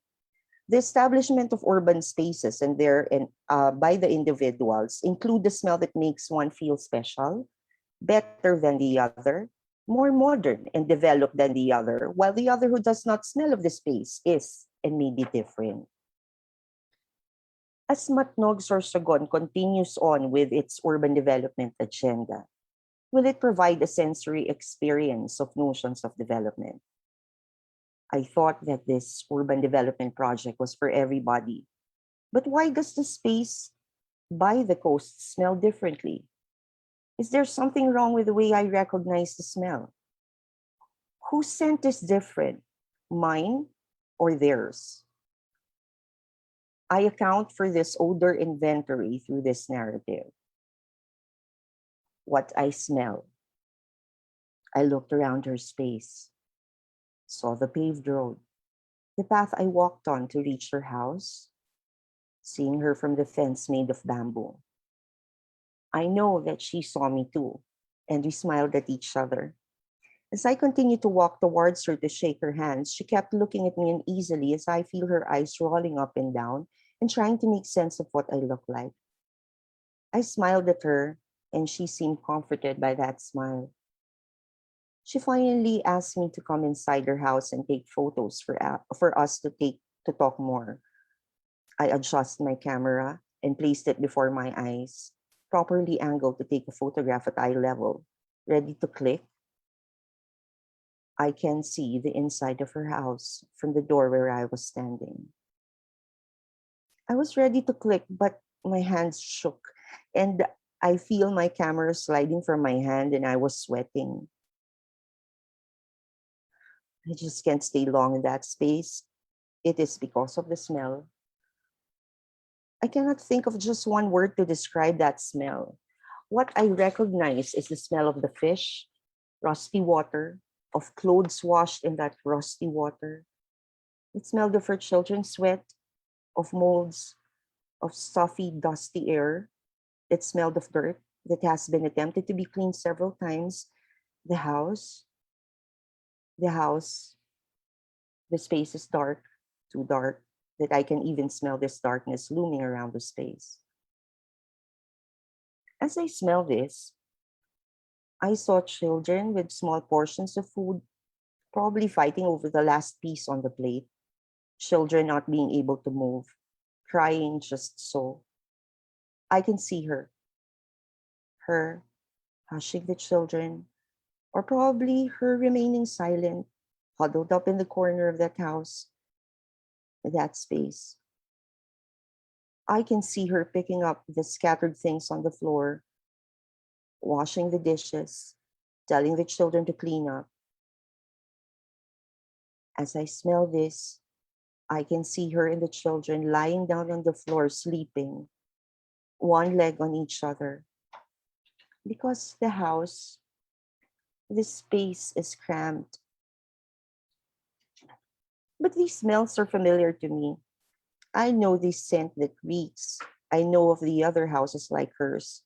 The establishment of urban spaces and by the individuals include the smell that makes one feel special, better than the other, more modern and developed than the other, while the other who does not smell of the space is and may be different. As Matnog Sorsogon continues on with its urban development agenda, will it provide a sensory experience of notions of development? I thought that this urban development project was for everybody. But why does the space by the coast smell differently? Is there something wrong with the way I recognize the smell? Whose scent is different, mine or theirs? I account for this odor inventory through this narrative. What I smell. I looked around her space, saw the paved road, the path I walked on to reach her house, seeing her from the fence made of bamboo. I know that she saw me too, and we smiled at each other. As I continued to walk towards her to shake her hands, she kept looking at me uneasily as I feel her eyes rolling up and down and trying to make sense of what I look like. I smiled at her, and she seemed comforted by that smile. She finally asked me to come inside her house and take photos for us to talk more. I adjusted my camera and placed it before my eyes, properly angled to take a photograph at eye level, ready to click. I can see the inside of her house from the door where I was standing. I was ready to click, but my hands shook, and I feel my camera sliding from my hand, and I was sweating. I just can't stay long in that space. It is because of the smell. I cannot think of just one word to describe that smell. What I recognize is the smell of the fish, rusty water, of clothes washed in that rusty water. It smelled of her children's sweat, of molds, of stuffy, dusty air. It smelled of dirt that has been attempted to be cleaned several times. The house, the house, the space is dark, too dark, that I can even smell this darkness looming around the space. As I smell this, I saw children with small portions of food, probably fighting over the last piece on the plate, children not being able to move, crying just so. I can see her hushing the children, or probably her remaining silent, huddled up in the corner of that house, that space. I can see her picking up the scattered things on the floor, washing the dishes, telling the children to clean up. As I smell this, I can see her and the children lying down on the floor sleeping, one leg on each other. Because the house, this space is cramped. But these smells are familiar to me. I know this scent that reeks. I know of the other houses like hers.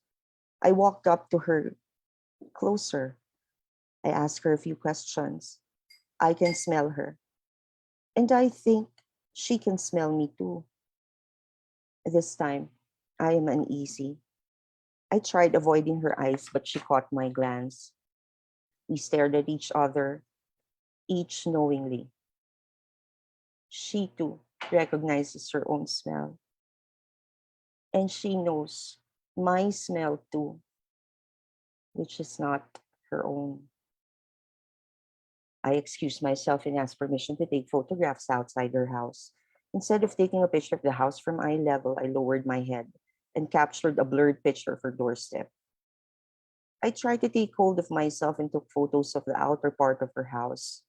I walked up to her closer. I asked her a few questions. I can smell her. And I think she can smell me too. This time, I am uneasy. I tried avoiding her eyes, but she caught my glance. We stared at each other, each knowingly. She too recognizes her own smell. And she knows my smell too, which is not her own. I excused myself and asked permission to take photographs outside her house. Instead of taking a picture of the house from eye level, I lowered my head and captured a blurred picture of her doorstep. I tried to take hold of myself and took photos of the outer part of her house.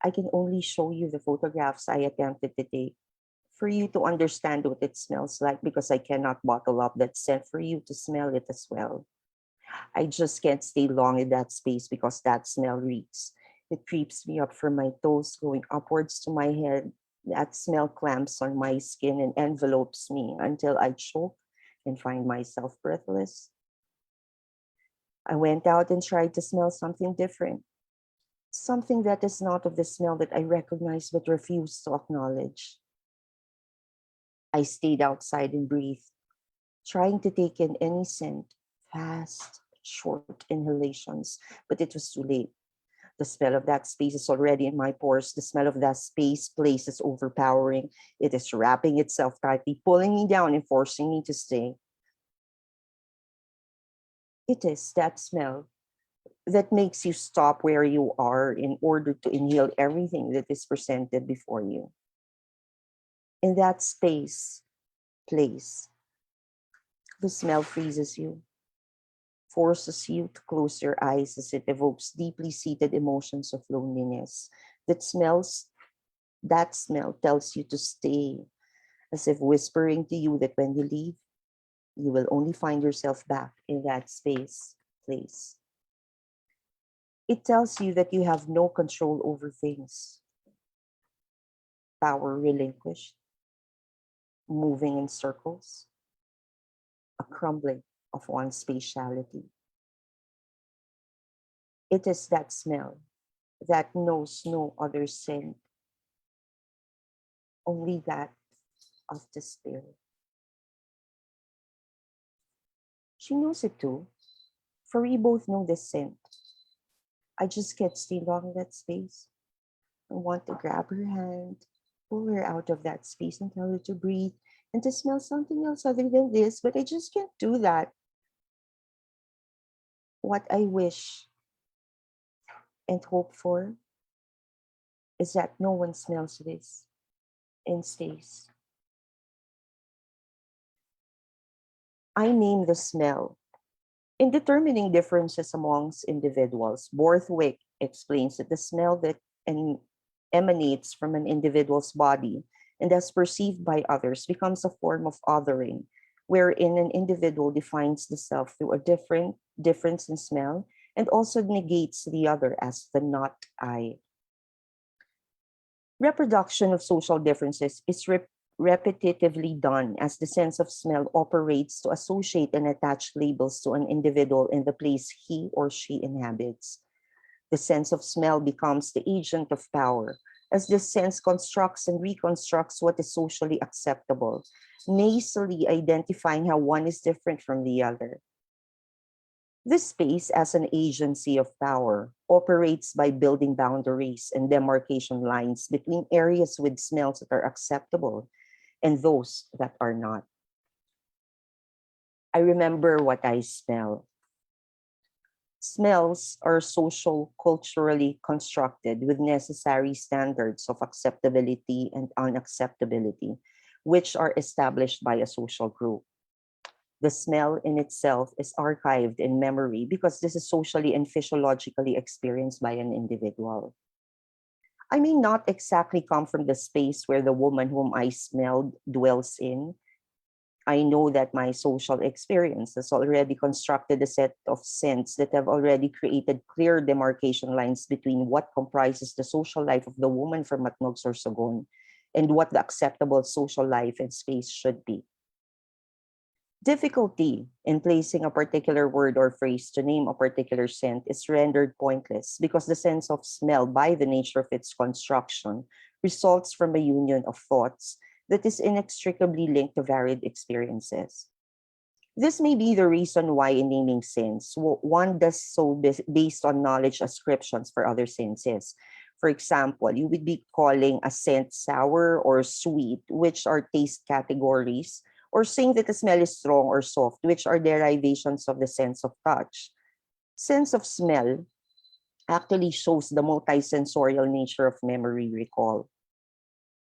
I can only show you the photographs I attempted to take for you to understand what it smells like because I cannot bottle up that scent for you to smell it as well. I just can't stay long in that space because that smell reeks. It creeps me up from my toes, going upwards to my head. That smell clamps on my skin and envelopes me until I choke and find myself breathless. I went out and tried to smell something different, something that is not of the smell that I recognize but refuse to acknowledge. I stayed outside and breathed, trying to take in any scent, fast, short inhalations, but it was too late. The smell of that space is already in my pores. The smell of that place is overpowering. It is wrapping itself tightly, pulling me down and forcing me to stay. It is that smell that makes you stop where you are in order to inhale everything that is presented before you. In that place, the smell freezes you, forces you to close your eyes as it evokes deeply seated emotions of loneliness. That smell tells you to stay, as if whispering to you that when you leave, you will only find yourself back in that place. It tells you that you have no control over things. Power relinquished, moving in circles, a crumbling of one's spatiality. It is that smell that knows no other scent, only that of despair. She knows it too, for we both know this scent. I just can't stay long in that space. I want to grab her hand, pull her out of that space and tell her to breathe and to smell something else other than this, but I just can't do that. What I wish and hope for is that no one smells this and stays. I name the smell. In determining differences amongst individuals, Borthwick explains that the smell that emanates from an individual's body and as perceived by others becomes a form of othering, wherein an individual defines the self through a difference in smell and also negates the other as the not I. Reproduction of social differences is repetitively done as the sense of smell operates to associate and attach labels to an individual in the place he or she inhabits. The sense of smell becomes the agent of power, as this sense constructs and reconstructs what is socially acceptable, nasally identifying how one is different from the other. This space, as an agency of power, operates by building boundaries and demarcation lines between areas with smells that are acceptable and those that are not. I remember what I smell. Smells are social, culturally constructed with necessary standards of acceptability and unacceptability, which are established by a social group. The smell in itself is archived in memory because this is socially and physiologically experienced by an individual. I may not exactly come from the space where the woman whom I smelled dwells in. I know that my social experience has already constructed a set of scents that have already created clear demarcation lines between what comprises the social life of the woman from Matnog Sorsogon and what the acceptable social life and space should be. Difficulty in placing a particular word or phrase to name a particular scent is rendered pointless because the sense of smell, by the nature of its construction, results from a union of thoughts that is inextricably linked to varied experiences. This may be the reason why in naming scents, one does so based on knowledge ascriptions for other senses. For example, you would be calling a scent sour or sweet, which are taste categories, or saying that the smell is strong or soft, which are derivations of the sense of touch. Sense of smell actually shows the multisensorial nature of memory recall.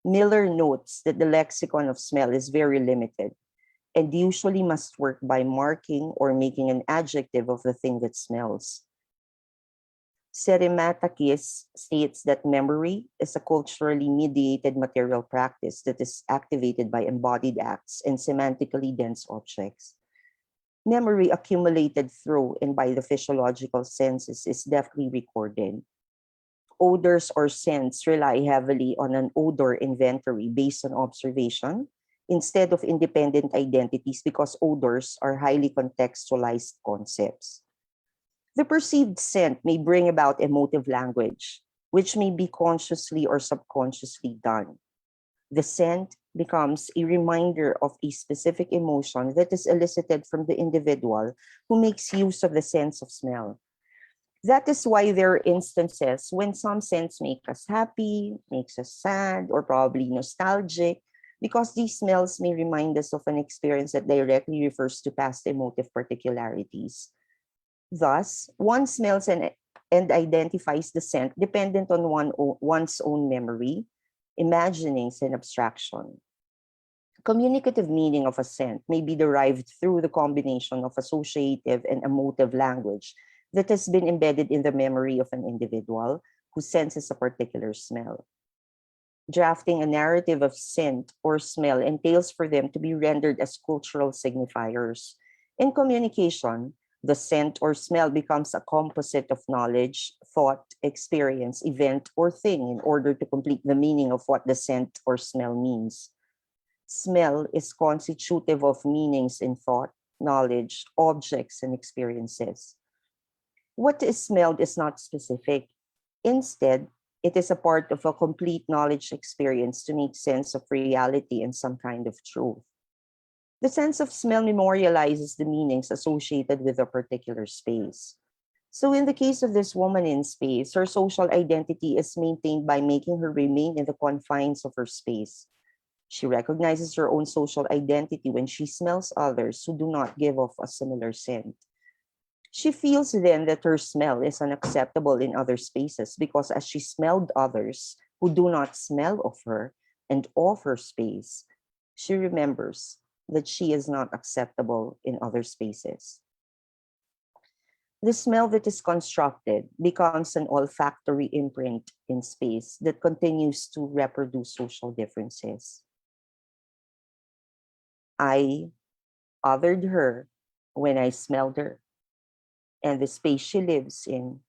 Miller notes that the lexicon of smell is very limited and usually must work by marking or making an adjective of the thing that smells. Serimatakis states that memory is a culturally mediated material practice that is activated by embodied acts and semantically dense objects. Memory accumulated through and by the physiological senses is deftly recorded. Odors or scents rely heavily on an odor inventory based on observation instead of independent identities because odors are highly contextualized concepts. The perceived scent may bring about emotive language, which may be consciously or subconsciously done. The scent becomes a reminder of a specific emotion that is elicited from the individual who makes use of the sense of smell. That is why there are instances when some scents make us happy, makes us sad, or probably nostalgic, because these smells may remind us of an experience that directly refers to past emotive particularities. Thus, one smells and identifies the scent dependent on one's own memory, imaginings, and abstraction. Communicative meaning of a scent may be derived through the combination of associative and emotive language that has been embedded in the memory of an individual who senses a particular smell. Drafting a narrative of scent or smell entails for them to be rendered as cultural signifiers. In communication, the scent or smell becomes a composite of knowledge, thought, experience, event, or thing in order to complete the meaning of what the scent or smell means. Smell is constitutive of meanings in thought, knowledge, objects, and experiences. What is smelled is not specific. Instead, it is a part of a complete knowledge experience to make sense of reality and some kind of truth. The sense of smell memorializes the meanings associated with a particular space. So in the case of this woman in space, her social identity is maintained by making her remain in the confines of her space. She recognizes her own social identity when she smells others who do not give off a similar scent. She feels then that her smell is unacceptable in other spaces because as she smelled others who do not smell of her and of her space, she remembers that she is not acceptable in other spaces. The smell that is constructed becomes an olfactory imprint in space that continues to reproduce social differences. I othered her when I smelled her and the space she lives in,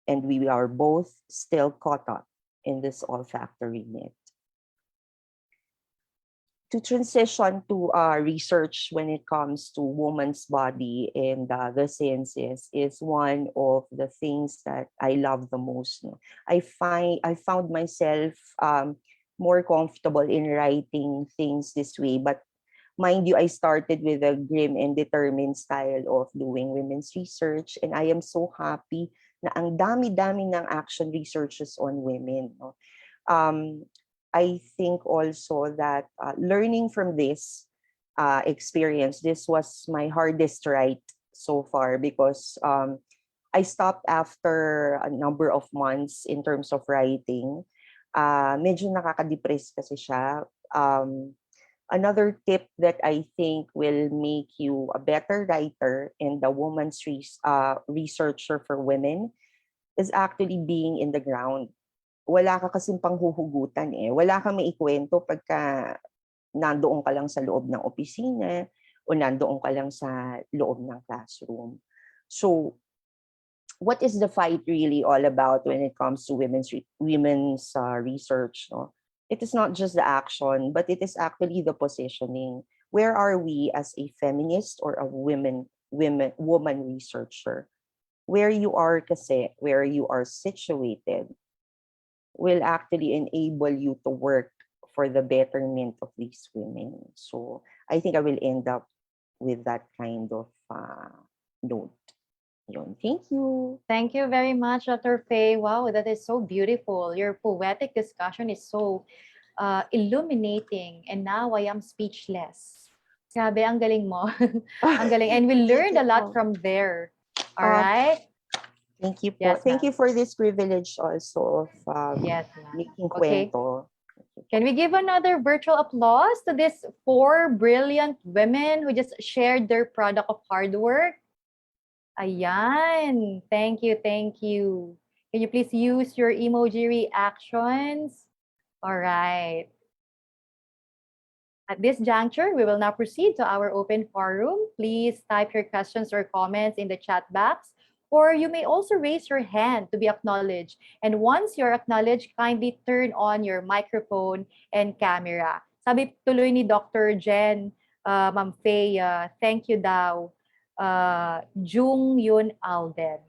and we are both still caught up in this olfactory net. To transition to research when it comes to woman's body and the sciences is one of the things that I love the most. No? I found myself more comfortable in writing things this way, but mind you, I started with a grim and determined style of doing women's research, and I am so happy na ang dami-dami ng action researches on women. No? I think also that learning from this experience, this was my hardest write so far because I stopped after a number of months in terms of writing. Medyo nakaka-depress kasi siya. Another tip that I think will make you a better writer and a woman's researcher for women is actually being in the ground. Wala ka kasing panghuhugutan eh. Wala kang maikwento pagka nandoon ka lang sa loob ng opisina o nandoon ka lang sa loob ng classroom. So, what is the fight really all about when it comes to women's research? No? It is not just the action, but it is actually the positioning. Where are we as a feminist or a woman researcher? Where you are kasi, where you are situated, will actually enable you to work for the betterment of these women. So I think I will end up with that kind of note. Thank you. Thank you very much, Dr. Faye. Wow, that is so beautiful. Your poetic discussion is so illuminating. And now I am speechless. Grabe, ang galing mo. Ang galing. And we learned a lot from there. All right? Thank you po. Yes, Thank you for this privilege also of yes, making okay. kwento. Can we give another virtual applause to these 4 brilliant women who just shared their product of hard work? Ayan. Thank you, thank you. Can you please use your emoji reactions? All right. At this juncture, we will now proceed to our open forum. Please type your questions or comments in the chat box, or you may also raise your hand to be acknowledged. And once you're acknowledged, kindly turn on your microphone and camera. Sabi tuloy ni Dr. Jen, Ma'am Faye, thank you daw. Jung Yun Alden.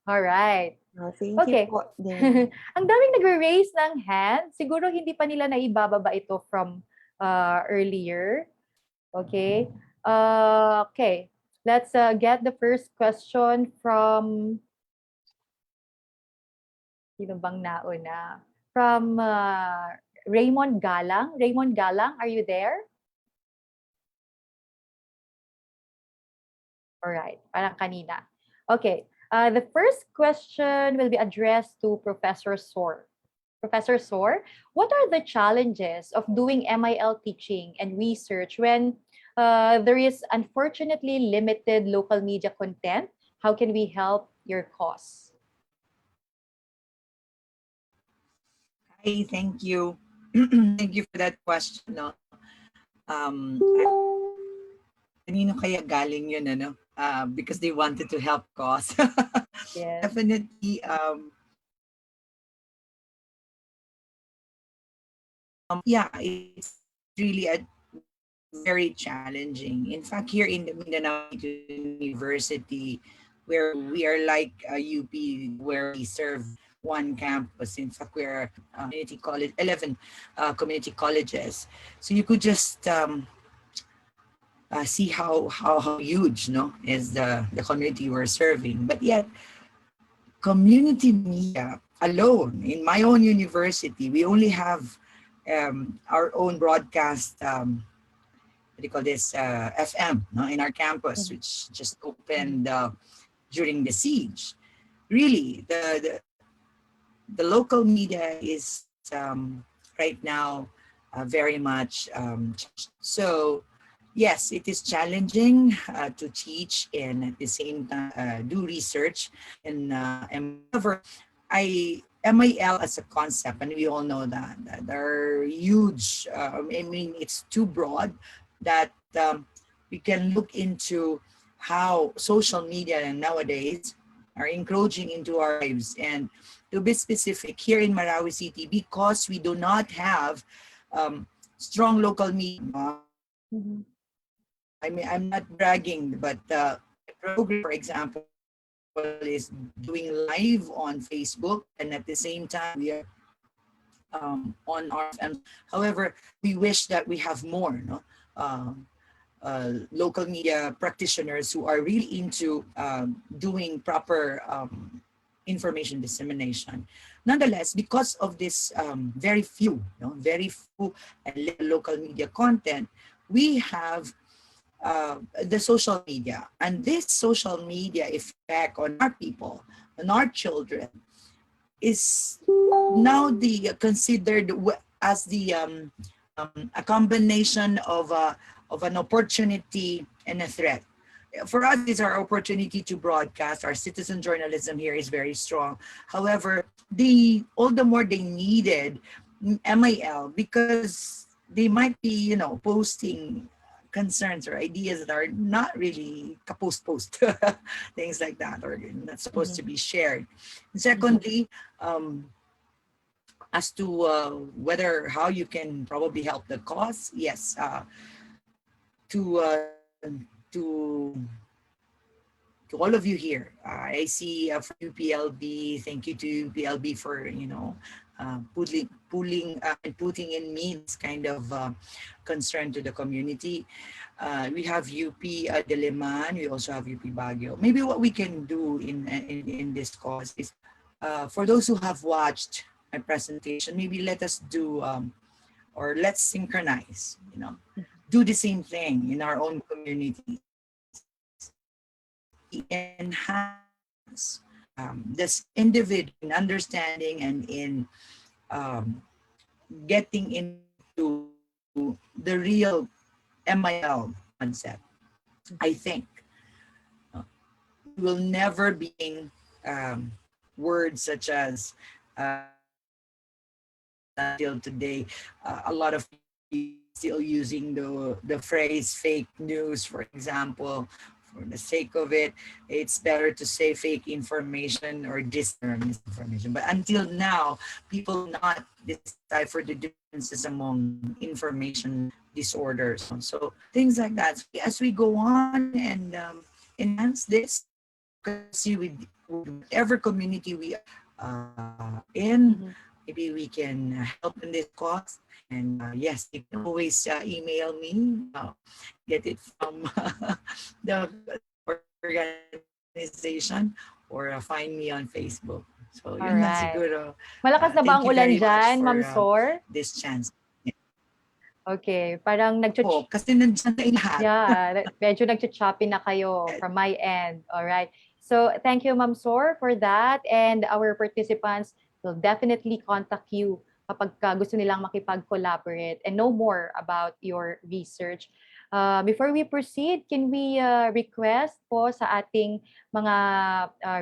All right. Thank Okay. you po din. Ang daming nag-raise ng hand. Siguro hindi pa nila naibababa ito from earlier. Okay. Okay. Let's get the first question from sino bang nauna? From Raymond Galang. Raymond Galang, are you there? All right. Parang kanina. Okay. The first question will be addressed to Professor Soar. Professor Soar, what are the challenges of doing MIL teaching and research when there is unfortunately limited local media content? How can we help your cause? Hi, thank you. Thank you for that question. No? Kanino kaya galing yun, ano? Because they wanted to help cause. Yes. Definitely, yeah, it's really a very challenging. In fact, here in the Mindanao University, where we are like a UP, where we serve one campus. In fact, we're community college, 11 community colleges. So you could just see how huge, no, is the community we're serving. But yet, community media alone in my own university, we only have our own broadcast. What do you call this? FM, no, in our campus, which just opened during the siege. Really, the local media is right now very much so. Yes, it is challenging to teach and at the same time do research. And however, MIL as a concept, and we all know that they're huge. I mean, it's too broad that we can look into how social media nowadays are encroaching into our lives. And to be specific, here in Marawi City, because we do not have strong local media. Mm-hmm. I mean, I'm not bragging, but the program, for example, is doing live on Facebook, and at the same time, we are on our FM. However, we wish that we have more, no? Local media practitioners who are really into doing proper information dissemination. Nonetheless, because of this very few local media content, we have the social media, and this social media effect on our people, on our children, is now considered as a combination of an opportunity and a threat. For us, it's our opportunity to broadcast. Our citizen journalism here is very strong. However, all the more they needed MIL because they might be, posting concerns or ideas that are not really post things like that, or not supposed to be shared. And secondly, as to how you can probably help the cause, yes, to all of you here, I see for UPLB, thank you to UPLB for putting in me this kind of concern to the community. We have UP Diliman, we also have UP Baguio. Maybe what we can do in this cause is, for those who have watched my presentation, maybe let us do or let's synchronize, do the same thing in our own community. Enhance this individual in understanding and in getting into the real MIL concept. I think we will never be words such as until today, a lot of people still using the phrase fake news, for example. For the sake of it, it's better to say fake information or misinformation. But until now, people not decipher the differences among information disorders. So things like that. So as we go on and enhance this, see with whatever community we are in, maybe we can help in this cause. And yes, you can always email me, get it from the organization, or find me on Facebook. So yun lang Alright. siguro. Malakas na ba ang Thank you ulan very much dyan, for Ma'am Sor? this chance. Okay, parang Oh, kasi nandiyan na lahat. yeah, medyo nagcha-choppy na kayo from my end. All right. So thank you, Ma'am Sor, for that. And our participants will definitely contact you kapag gusto nilang makipag-collaborate and know more about your research. Before we proceed, can we request po sa ating mga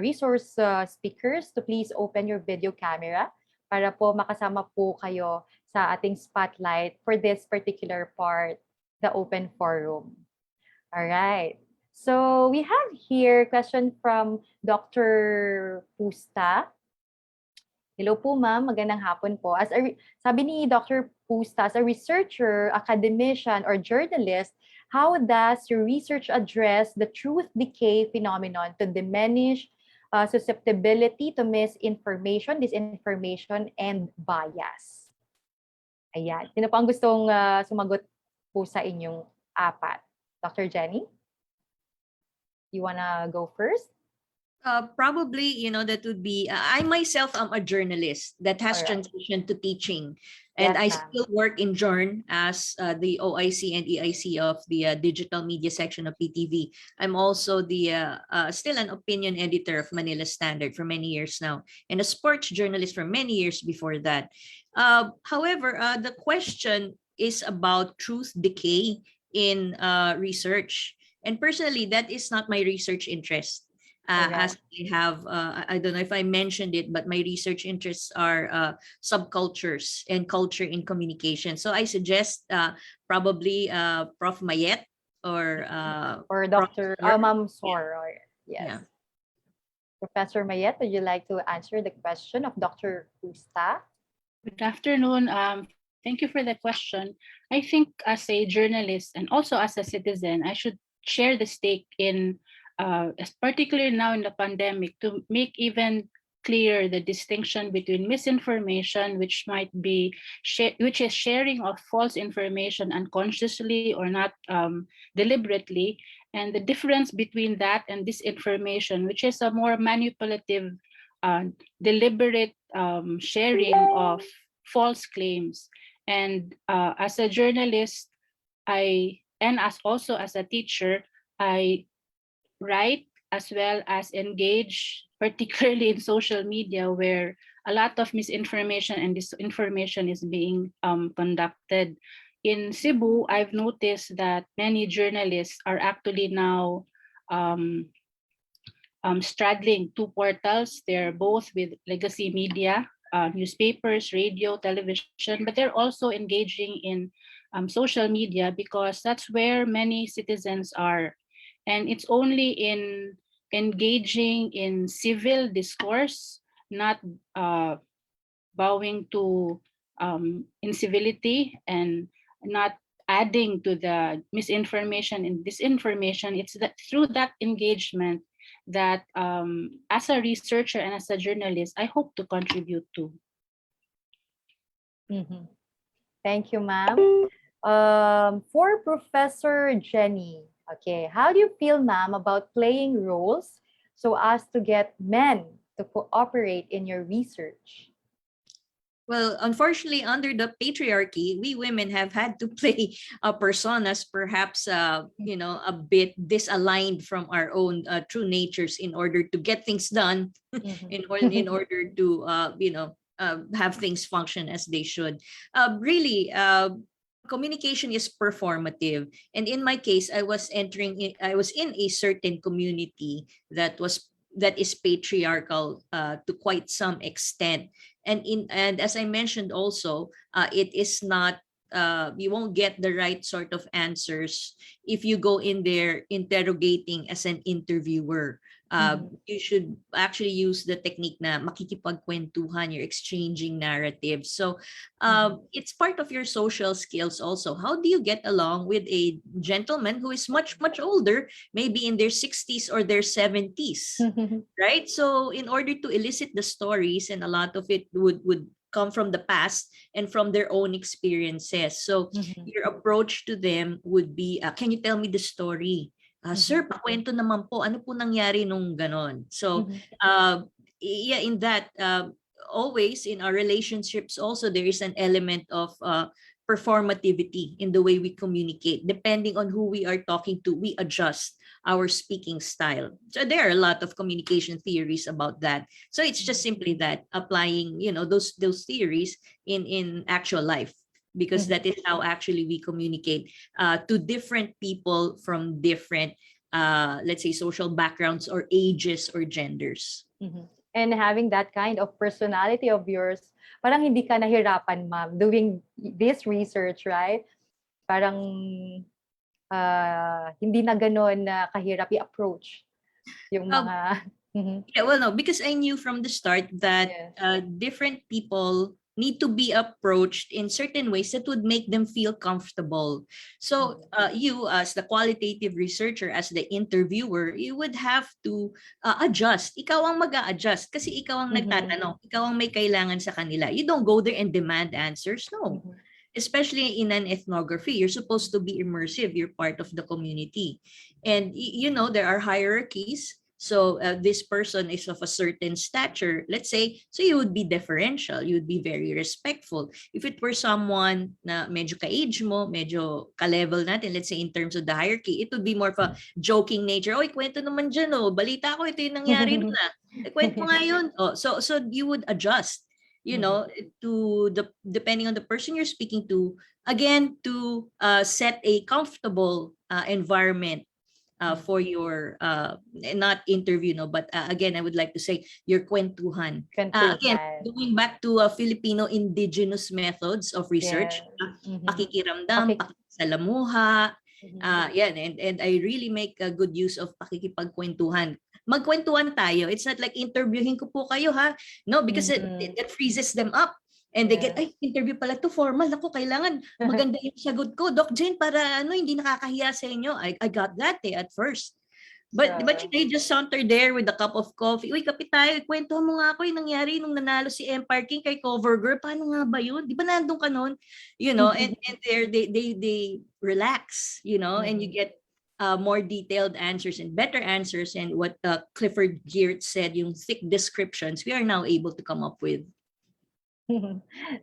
resource speakers to please open your video camera para po makasama po kayo sa ating spotlight for this particular part, the open forum. All right. So we have here a question from Dr. Pusta. Hello po, ma'am. Magandang hapon po. Sabi ni Dr. Pusta, as a researcher, academician, or journalist, how does your research address the truth decay phenomenon to diminish susceptibility to misinformation, disinformation, and bias? Ayan. Sino po ang gustong sumagot po sa inyong apat? Dr. Jenny? You wanna go first? Probably, that would be, I myself am a journalist that has Alright. transitioned to teaching. And Yes, I ma'am. still work in JORN as the OIC and EIC of the digital media section of PTV. I'm also the still an opinion editor of Manila Standard for many years now, and a sports journalist for many years before that. However, the question is about truth decay in research. And personally, that is not my research interest. As I have, I don't know if I mentioned it, but my research interests are subcultures and culture in communication. So I suggest probably Prof. Mayet or Dr. Sor. Ma'am Sor. Yes. Yeah. Professor Mayet, would you like to answer the question of Dr. Pusta? Good afternoon. Thank you for the question. I think as a journalist and also as a citizen, I should share the stake in, particularly now in the pandemic, to make even clear the distinction between misinformation, which might be which is sharing of false information unconsciously or not deliberately, and the difference between that and disinformation, which is a more manipulative, deliberate sharing of false claims. And as a journalist, and also as a teacher, I write as well as engage, particularly in social media, where a lot of misinformation and disinformation is being conducted. In Cebu, I've noticed that many journalists are actually now straddling two portals. They're both with legacy media, newspapers, radio, television, but they're also engaging in social media because that's where many citizens are. And it's only in engaging in civil discourse, not bowing to incivility and not adding to the misinformation and disinformation. It's that through that engagement that as a researcher and as a journalist, I hope to contribute to. Mm-hmm. Thank you, ma'am. For Professor Jenny, okay, how do you feel, ma'am, about playing roles so as to get men to cooperate in your research? Well, unfortunately, under the patriarchy, we women have had to play personas, perhaps a bit disaligned from our own true natures in order to get things done, in order to have things function as they should. Really, communication is performative, and in my case, I was in a certain community that is patriarchal to quite some extent, and as I mentioned also, it is not. You won't get the right sort of answers if you go in there interrogating as an interviewer. You should actually use the technique na makikipagkwentuhan, you're exchanging narratives. So it's part of your social skills also. How do you get along with a gentleman who is much, much older, maybe in their 60s or their 70s, right? So in order to elicit the stories, and a lot of it would come from the past and from their own experiences. So your approach to them would be, can you tell me the story? Sir, pakwento naman po, ano po nangyari nung ganon? So, yeah, in that, always in our relationships also, there is an element of performativity in the way we communicate. Depending on who we are talking to, we adjust our speaking style. So there are a lot of communication theories about that. So it's just simply that, applying, those theories in actual life, because that is how actually we communicate to different people from different, let's say, social backgrounds or ages or genders. And having that kind of personality of yours, parang hindi ka nahirapan, ma'am, doing this research, right? Parang hindi na gano'n na kahirap i-approach yung mga... Yeah, well, no, because I knew from the start that different people need to be approached in certain ways that would make them feel comfortable. So you, as the qualitative researcher, as the interviewer, you would have to adjust. Ikaw ang mag-a-adjust kasi ikaw ang nagtatanong. Ikaw ang may kailangan sa kanila. You don't go there and demand answers. No. Especially in an ethnography, you're supposed to be immersive. You're part of the community. And, there are hierarchies. So this person is of a certain stature, let's say, so you would be deferential, you would be very respectful. If it were someone na medyo ka-age mo, medyo ka-level natin, let's say in terms of the hierarchy, it would be more of a joking nature. Oy, kwento naman dyan, balita ko, ito yung nangyari na. Kwento nga yun. So you would adjust, to depending on the person you're speaking to, again, to set a comfortable environment for your not interview, but again, I would like to say your kwentuhan. Again, going back to Filipino indigenous methods of research, pakikiramdam, pakikisalamuha, and I really make a good use of pakikipagkwentuhan. Magkwentuhan tayo. It's not like interviewing ko po kayo, ha? No, because that freezes them up. And they get, interview pala to, formal. Ako, kailangan maganda yung sagot ko. Doc Jen, para hindi nakakahiya sa inyo. I got that at first. But they just saunter there with a cup of coffee. Uy, kape tayo. Kwentuhan mo nga ako yung nangyari nung nanalo si Empire King kay Cover Girl. Paano nga ba yun? Di ba nandun ka nun? And there they relax, and you get more detailed answers and better answers. And what Clifford Geertz said, yung thick descriptions, we are now able to come up with.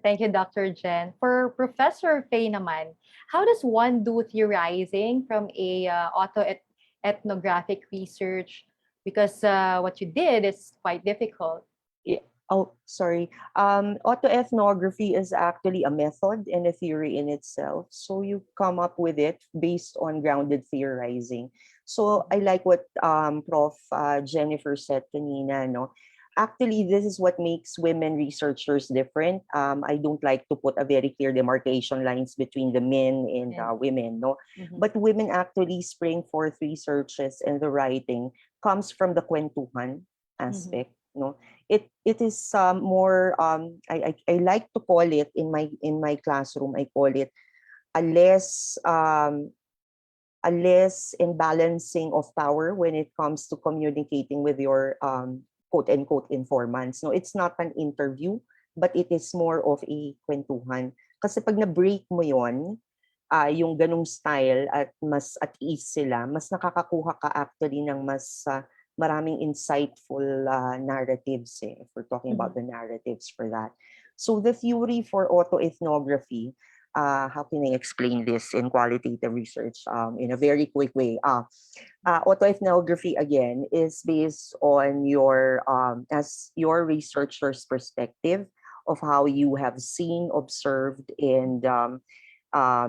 Thank you, Dr. Jen. For Professor Faye naman, how does one do theorizing from a autoethnographic research? Because what you did is quite difficult. Oh, sorry. Autoethnography is actually a method and a theory in itself. So you come up with it based on grounded theorizing. So I like what Prof. Jennifer said kanina, no? Actually, this is what makes women researchers different. I don't like to put a very clear demarcation lines between the men and women, no. But women actually spring forth researches, and the writing comes from the kwentuhan aspect, no. It is more I like to call it in my classroom. I call it a less imbalancing of power when it comes to communicating with your quote-unquote informants. No, it's not an interview, but it is more of a kwentuhan. Kasi pag na-break mo yon, yung ganong style at mas at ease sila, mas nakakakuha ka actually ng mas maraming insightful narratives, if we're talking about the narratives for that. So the theory for autoethnography, how can I explain this in qualitative research in a very quick way? Autoethnography, again, is based on your as your researcher's perspective of how you have seen, observed, and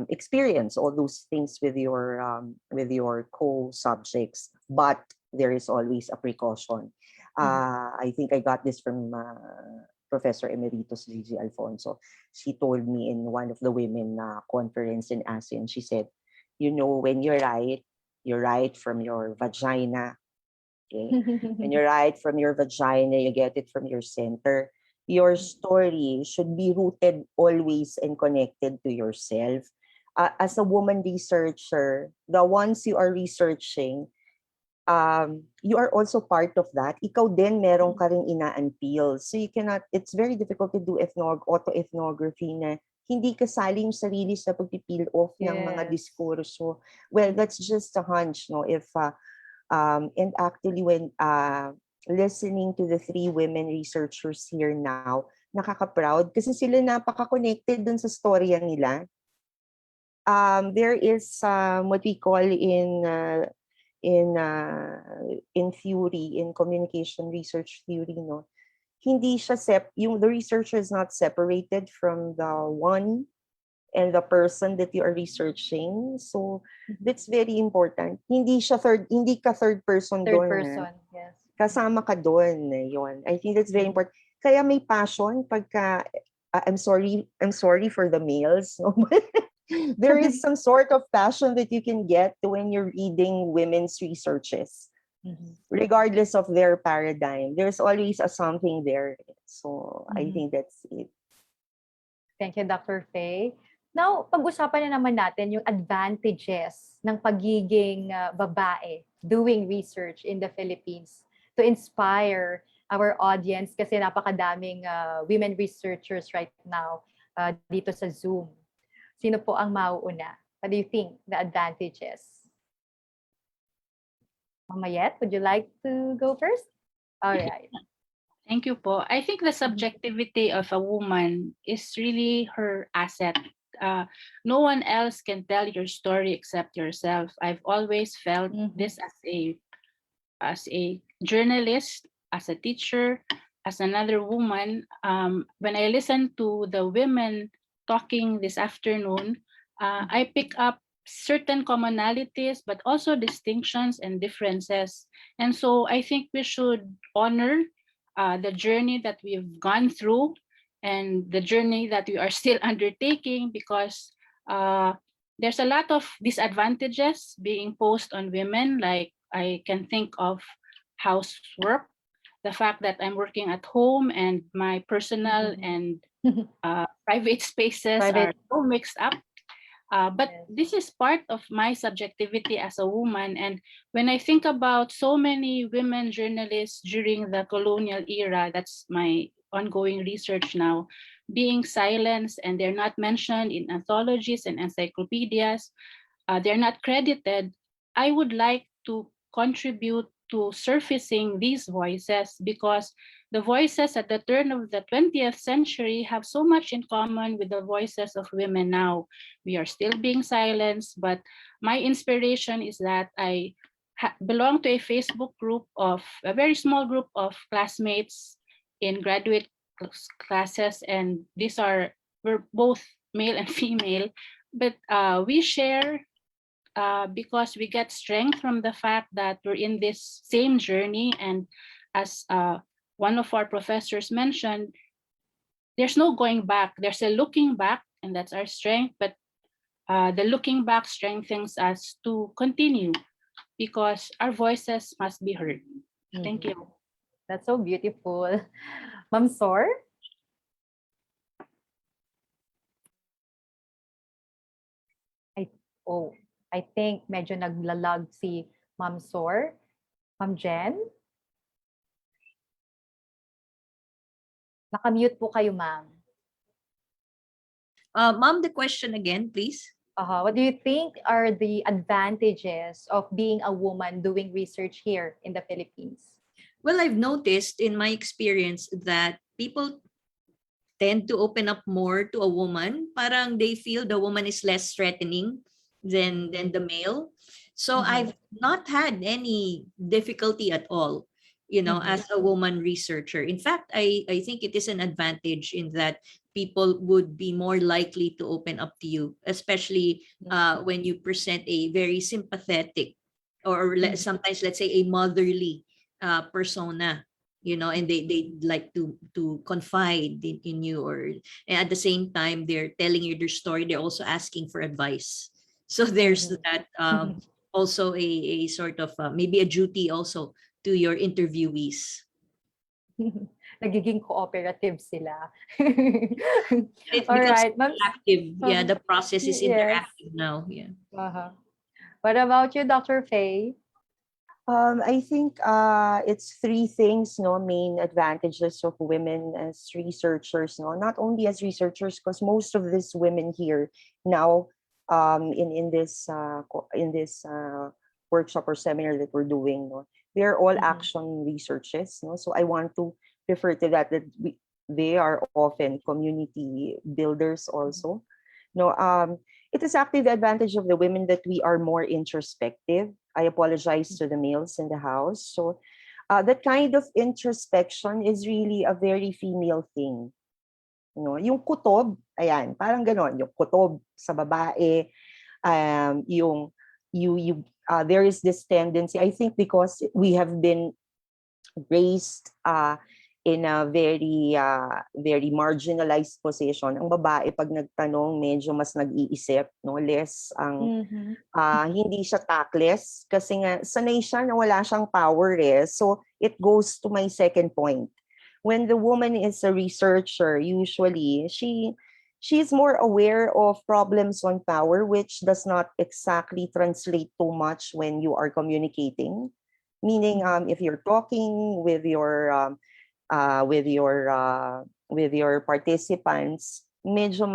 experience all those things with your co-subjects. But there is always a precaution. I think I got this from Professor Emeritus Gigi Alfonso. She told me in one of the women conference in ASEAN, she said, when you write from your vagina. Okay? When you write from your vagina, you get it from your center. Your story should be rooted always and connected to yourself. As a woman researcher, the ones you are researching, you are also part of that. Ikaw din meron ka ring ina-unpeel. So it's very difficult to do autoethnography na hindi kasali yung sarili sa pagpipeel off ng mga diskurso. Well, that's just a hunch, no? And actually, when listening to the 3 women researchers here now, nakaka-proud kasi sila napaka-connected dun sa storya nila. There is what we call in theory, in communication research theory, no? Hindi siya the researcher is not separated from the one and the person that you are researching. So that's very important. Hindi ka third person doon. Third person, yes. Kasama ka doon, yun. I think that's very important. Kaya may passion pagka I'm sorry for the males. No? There is some sort of passion that you can get when you're reading women's researches. Regardless of their paradigm, there's always a something there. So I think that's it. Thank you, Dr. Faye. Now, pag-usapan na naman natin yung advantages ng pagiging babae doing research in the Philippines to inspire our audience kasi napakadaming women researchers right now dito sa Zoom. Sino po ang mauuna? What do you think the advantages? Mama Yet, would you like to go first? All right. Thank you po. I think the subjectivity of a woman is really her asset. No one else can tell your story except yourself. I've always felt this as a journalist, as a teacher, as another woman. When I listen to the women talking this afternoon, I pick up certain commonalities, but also distinctions and differences. And so I think we should honor the journey that we've gone through and the journey that we are still undertaking, because there's a lot of disadvantages being posed on women. Like I can think of housework, the fact that I'm working at home and my personal and private spaces are so mixed up. But this is part of my subjectivity as a woman. And when I think about so many women journalists during the colonial era, that's my ongoing research now, being silenced and they're not mentioned in anthologies and encyclopedias, they're not credited, I would like to contribute to surfacing these voices, because the voices at the turn of the 20th century have so much in common with the voices of women now. We are still being silenced, but my inspiration is that I belong to a Facebook group of a very small group of classmates in graduate classes, and we're both male and female, but we share because we get strength from the fact that we're in this same journey. And as one of our professors mentioned, there's no going back, there's a looking back, and that's our strength. But the looking back strengthens us to continue because our voices must be heard. Thank you. That's so beautiful. Ma'am Sor? I think medyo naglalag si Ma'am Sor. Ma'am Jen? Nakamute po kayo, ma'am. Ma'am, the question again, please. What do you think are the advantages of being a woman doing research here in the Philippines? Well, I've noticed in my experience that people tend to open up more to a woman. Parang they feel the woman is less threatening than the male. So I've not had any difficulty at all as a woman researcher. In fact, I think it is an advantage in that people would be more likely to open up to you, especially when you present a very sympathetic or sometimes, let's say, a motherly persona, and they like to confide in you, and at the same time they're telling you their story, they're also asking for advice. So there's that also a sort of maybe a duty also to your interviewees. Nagiging cooperative sila. It All becomes right, ma'am. interactive. Yeah, the process is Yes. interactive now. Yeah. What about you, Dr. Faye? I think it's three things, no, main advantages of women as researchers, no, not only as researchers, because most of these women here now, in this workshop or seminar that we're doing, no, they're all action researchers, no. So I want to refer to that they are often community builders also. No, it is actually the advantage of the women that we are more introspective. I apologize to the males in the house. So that kind of introspection is really a very female thing. Yung kutob, ayan, parang ganon, yung kutob sa babae, there is this tendency, I think because we have been raised in a very marginalized position. Ang babae pag nagtanong medyo mas nag-iisip, no, less ang hindi siya tactless kasi nga sanay siya na wala siyang power So it goes to my second point. When the woman is a researcher, usually she's more aware of problems on power, which does not exactly translate too much when you are communicating. Meaning, if you're talking with your participants, medyo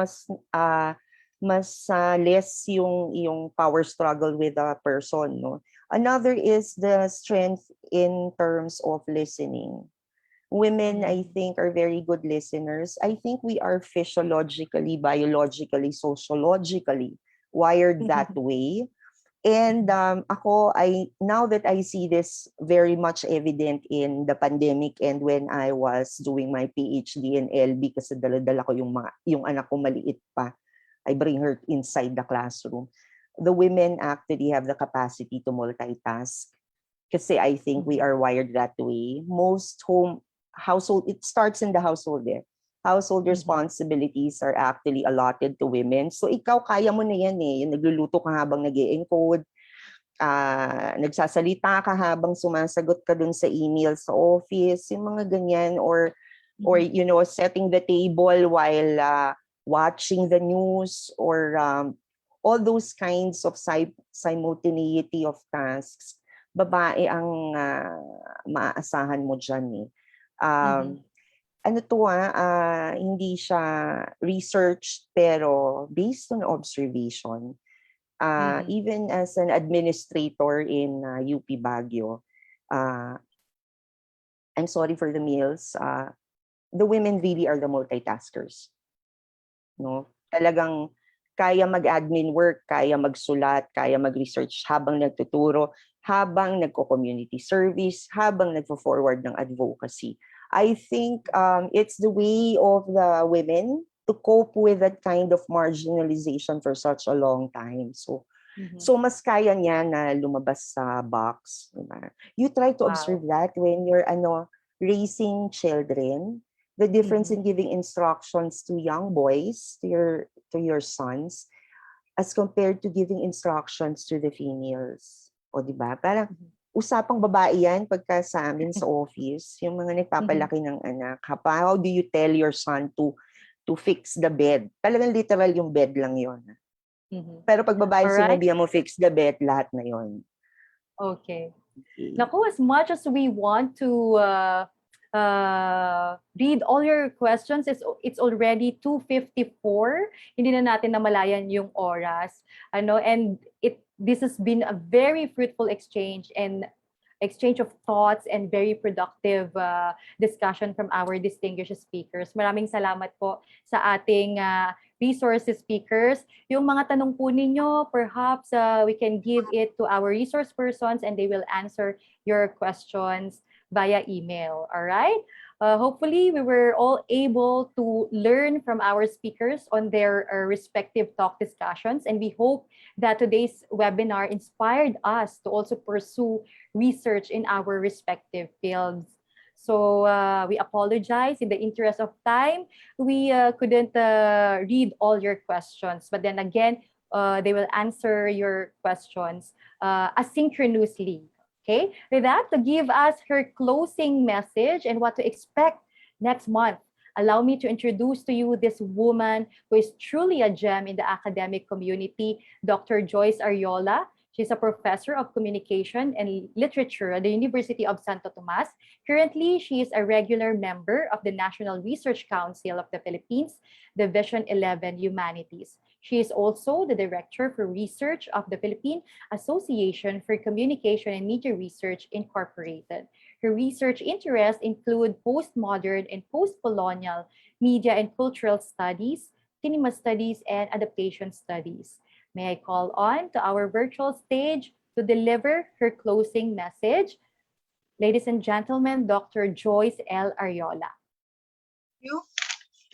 mas less yung power struggle with a person, no. Another is the strength in terms of listening. Women, I think, are very good listeners. I think we are physiologically, biologically, sociologically wired that way. And now that I see this very much evident in the pandemic and when I was doing my PhD in LB, kasi dala-dala ko yung anak ko maliit pa, I bring her inside the classroom. The women actually have the capacity to multitask kasi I think we are wired that way. Most household, it starts in the household there. Household responsibilities are actually allotted to women. So ikaw, kaya mo na yan eh. Yung nagluluto ka habang nag-e-encode, nagsasalita ka habang sumasagot ka dun sa email sa office, yung mga ganyan, or setting the table while watching the news, or all those kinds of simultaneity of tasks. Babae ang maaasahan mo dyan eh. Hindi siya research pero based on observation. Even as an administrator in UP Baguio, I'm sorry for the males, the women really are the multitaskers. No? Talagang kaya mag-admin work, kaya magsulat, kaya mag-research habang nagtuturo, habang nagko-community service, habang nagfo-forward ng advocacy. I think it's the way of the women to cope with that kind of marginalization for such a long time. So mas kaya niya na lumabas sa box. Diba? You try to observe that when you're raising children, the difference in giving instructions to young boys, to your sons, as compared to giving instructions to the females. O diba? Parang usapang babae yan pagka sa amin sa office, yung mga nagpapalaki ng anak. How do you tell your son to fix the bed? Talagang literal yung bed lang yon. Pero pag babae sinabihan mo fix the bed, lahat na yon. Okay. Naku, as much as we want to read all your questions, it's already 2:54. Hindi na natin namalayan yung oras. And this has been a very fruitful exchange of thoughts and very productive discussion from our distinguished speakers. Maraming salamat po sa ating resources speakers. Yung mga tanong po ninyo, perhaps we can give it to our resource persons and they will answer your questions via email. All right. Hopefully, we were all able to learn from our speakers on their respective talk discussions. And we hope that today's webinar inspired us to also pursue research in our respective fields. So we apologize in the interest of time. We couldn't read all your questions, but then again, they will answer your questions asynchronously. Okay, with that, to give us her closing message and what to expect next month, allow me to introduce to you this woman who is truly a gem in the academic community, Dr. Joyce Ariola. She's a professor of communication and literature at the University of Santo Tomas. Currently, she is a regular member of the National Research Council of the Philippines, Division 11 Humanities. She is also the Director for Research of the Philippine Association for Communication and Media Research, Incorporated. Her research interests include postmodern and postcolonial media and cultural studies, cinema studies, and adaptation studies. May I call on to our virtual stage to deliver her closing message. Ladies and gentlemen, Dr. Joyce L. Ariola.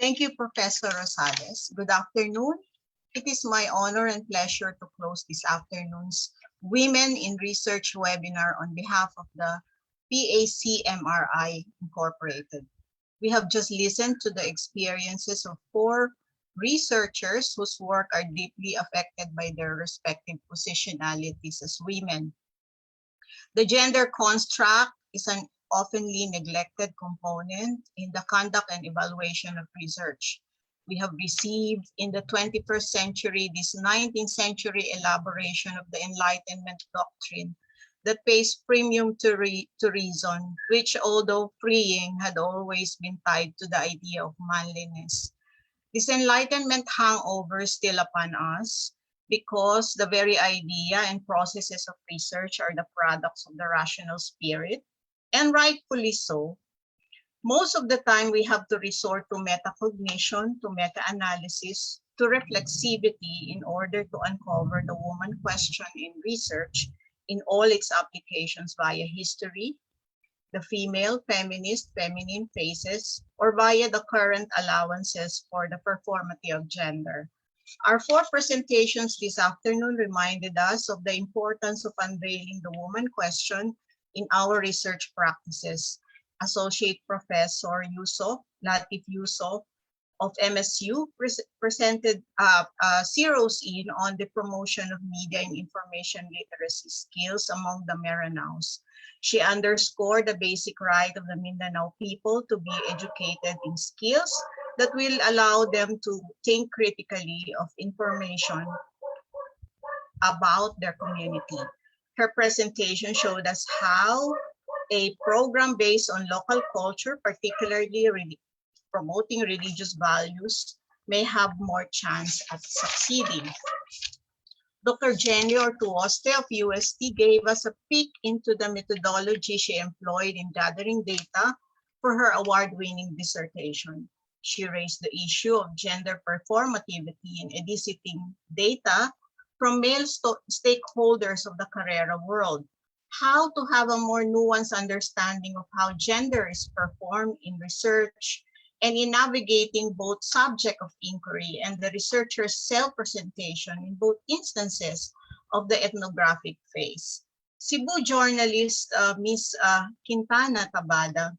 Thank you, Professor Rosales. Good afternoon. It is my honor and pleasure to close this afternoon's Women in Research webinar on behalf of the PACMRI Incorporated. We have just listened to the experiences of 4 researchers whose work are deeply affected by their respective positionalities as women. The gender construct is an oftenly neglected component in the conduct and evaluation of research. We have received in the 21st century this 19th century elaboration of the Enlightenment doctrine that pays premium to reason, which, although freeing, had always been tied to the idea of manliness. This Enlightenment hangover is still upon us because the very idea and processes of research are the products of the rational spirit, and rightfully so. Most of the time, we have to resort to metacognition, to meta-analysis, to reflexivity in order to uncover the woman question in research in all its applications via history, the female, feminist, feminine phases, or via the current allowances for the performative of gender. Our 4 presentations this afternoon reminded us of the importance of unveiling the woman question in our research practices. Associate Professor Yusuf, Latif Yusuf of MSU presented zeroes in on the promotion of media and information literacy skills among the Maranaos. She underscored the basic right of the Mindanao people to be educated in skills that will allow them to think critically of information about their community. Her presentation showed us how a program based on local culture, particularly promoting religious values, may have more chance at succeeding. Dr. Jenny Ortuoste of UST gave us a peek into the methodology she employed in gathering data for her award-winning dissertation. She raised the issue of gender performativity in eliciting data from male stakeholders of the Carrera world. How to have a more nuanced understanding of how gender is performed in research and in navigating both subject of inquiry and the researcher's self-presentation in both instances of the ethnographic phase. Cebu journalist Ms. Quintana Tabada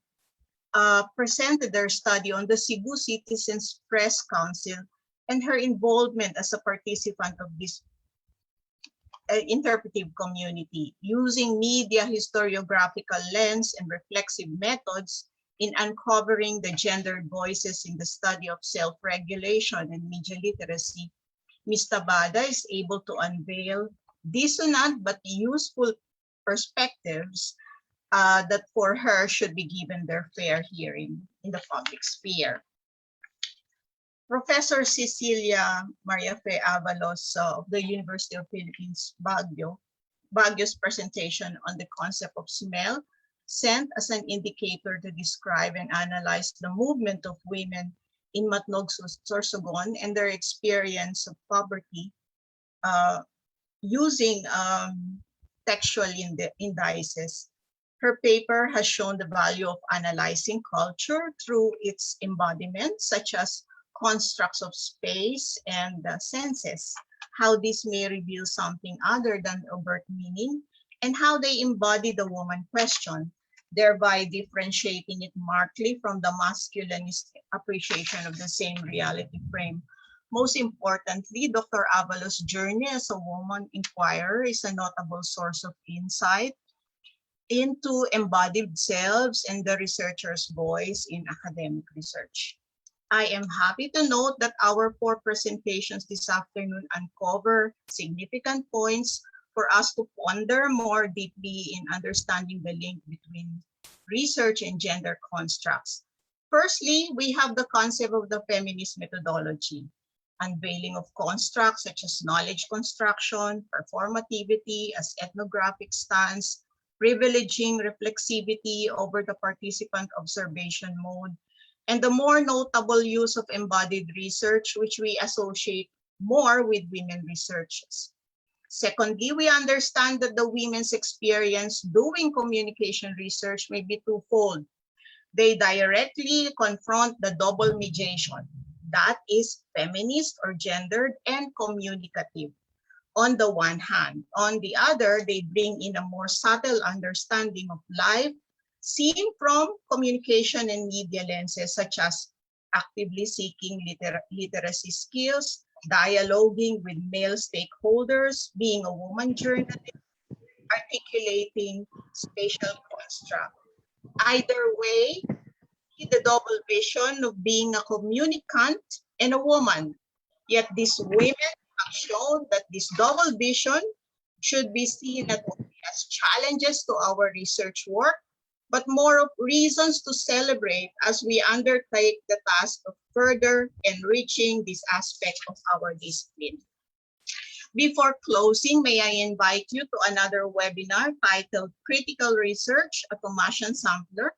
presented their study on the Cebu Citizens Press Council and her involvement as a participant of this interpretive community, using media historiographical lens and reflexive methods in uncovering the gendered voices in the study of self-regulation and media literacy. Ms. Tabada is able to unveil dissonant but useful perspectives that for her should be given their fair hearing in the public sphere. Professor Cecilia Maria Fe Avalos of the University of Philippines, Baguio's presentation on the concept of smell, scent as an indicator to describe and analyze the movement of women in Matnog, Sorsogon and their experience of poverty using textual indices. Her paper has shown the value of analyzing culture through its embodiments, such as constructs of space and senses, how this may reveal something other than overt meaning, and how they embody the woman question, thereby differentiating it markedly from the masculinist appreciation of the same reality frame. Most importantly, Dr. Avalos' journey as a woman inquirer is a notable source of insight into embodied selves and the researcher's voice in academic research. I am happy to note that our 4 presentations this afternoon uncover significant points for us to ponder more deeply in understanding the link between research and gender constructs. Firstly, we have the concept of the feminist methodology, unveiling of constructs such as knowledge construction, performativity as ethnographic stance, privileging reflexivity over the participant observation mode, and the more notable use of embodied research, which we associate more with women researchers. Secondly, we understand that the women's experience doing communication research may be twofold. They directly confront the double mediation, that is feminist or gendered and communicative on the one hand. On the other, they bring in a more subtle understanding of life seen from communication and media lenses, such as actively seeking literacy skills, dialoguing with male stakeholders, being a woman journalist, articulating spatial construct. Either way, the double vision of being a communicant and a woman. Yet these women have shown that this double vision should be seen not only as challenges to our research work, but more of reasons to celebrate as we undertake the task of further enriching this aspect of our discipline. Before closing, may I invite you to another webinar titled Critical Research, a Tomasian Sampler,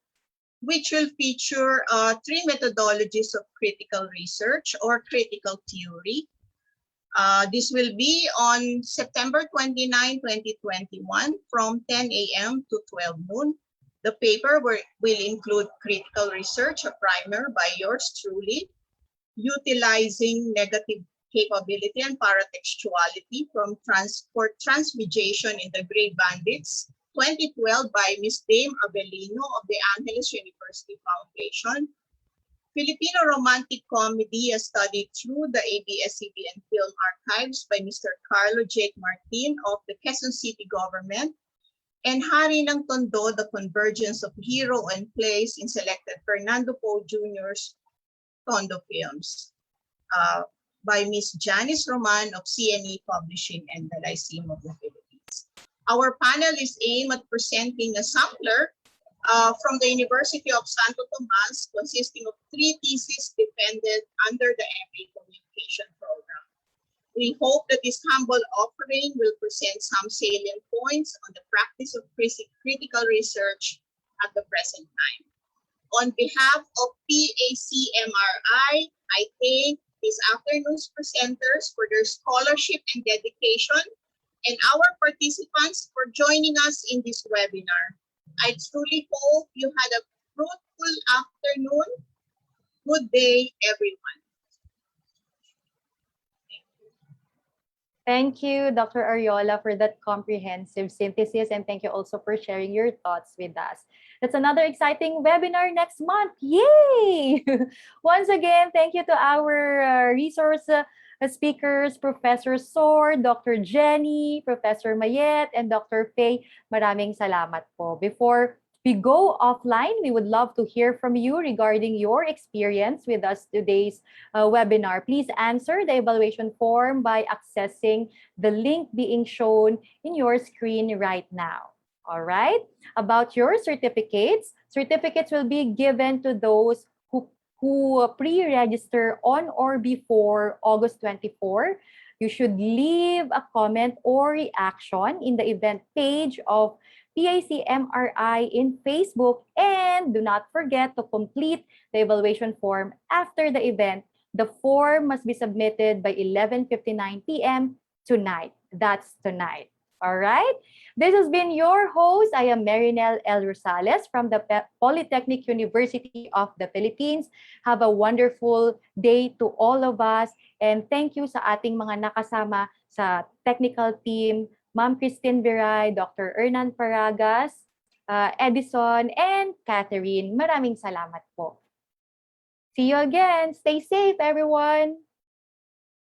which will feature 3 methodologies of critical research or critical theory. This will be on September 29, 2021 from 10 a.m. to 12 noon. The paper will include critical research, a primer by yours truly, utilizing negative capability and paratextuality for transmigration in the Grey Bandits, 2012 by Ms. Dame Abelino of the Angeles University Foundation. Filipino Romantic Comedy, a study through the ABS-CBN Film Archives by Mr. Carlo Jake Martin of the Quezon City Government. And Hari ng Tondo, the convergence of hero and place in selected Fernando Poe Jr.'s Tondo films by Ms. Janice Roman of CNE Publishing and the Lyceum of the Philippines. Our panel is aimed at presenting a sampler from the University of Santo Tomas consisting of 3 theses defended under the MA Communication Program. We hope that this humble offering will present some salient points on the practice of critical research at the present time. On behalf of PACMRI, I thank this afternoon's presenters for their scholarship and dedication, and our participants for joining us in this webinar. I truly hope you had a fruitful afternoon. Good day, everyone. Thank you, Dr. Ariola, for that comprehensive synthesis, and thank you also for sharing your thoughts with us. That's another exciting webinar next month. Yay! Once again, thank you to our resource speakers, Professor Sor, Dr. Jenny, Professor Mayet, and Dr. Faye. Maraming salamat po. Before we go offline, we would love to hear from you regarding your experience with us today's webinar. Please answer the evaluation form by accessing the link being shown in your screen right now. All right? About your certificates, certificates will be given to those who pre-register on or before August 24. You should leave a comment or reaction in the event page of PACMRI in Facebook, and do not forget to complete the evaluation form after the event. The form must be submitted by 11:59 p.m. tonight. That's tonight. All right. This has been your host. I am Marinel L. Rosales from the Polytechnic University of the Philippines. Have a wonderful day to all of us. And thank you sa ating mga nakasama sa technical team, Ma'am Christine Viray, Dr. Hernan Paragas, Edison, and Catherine. Maraming salamat po. See you again. Stay safe, everyone.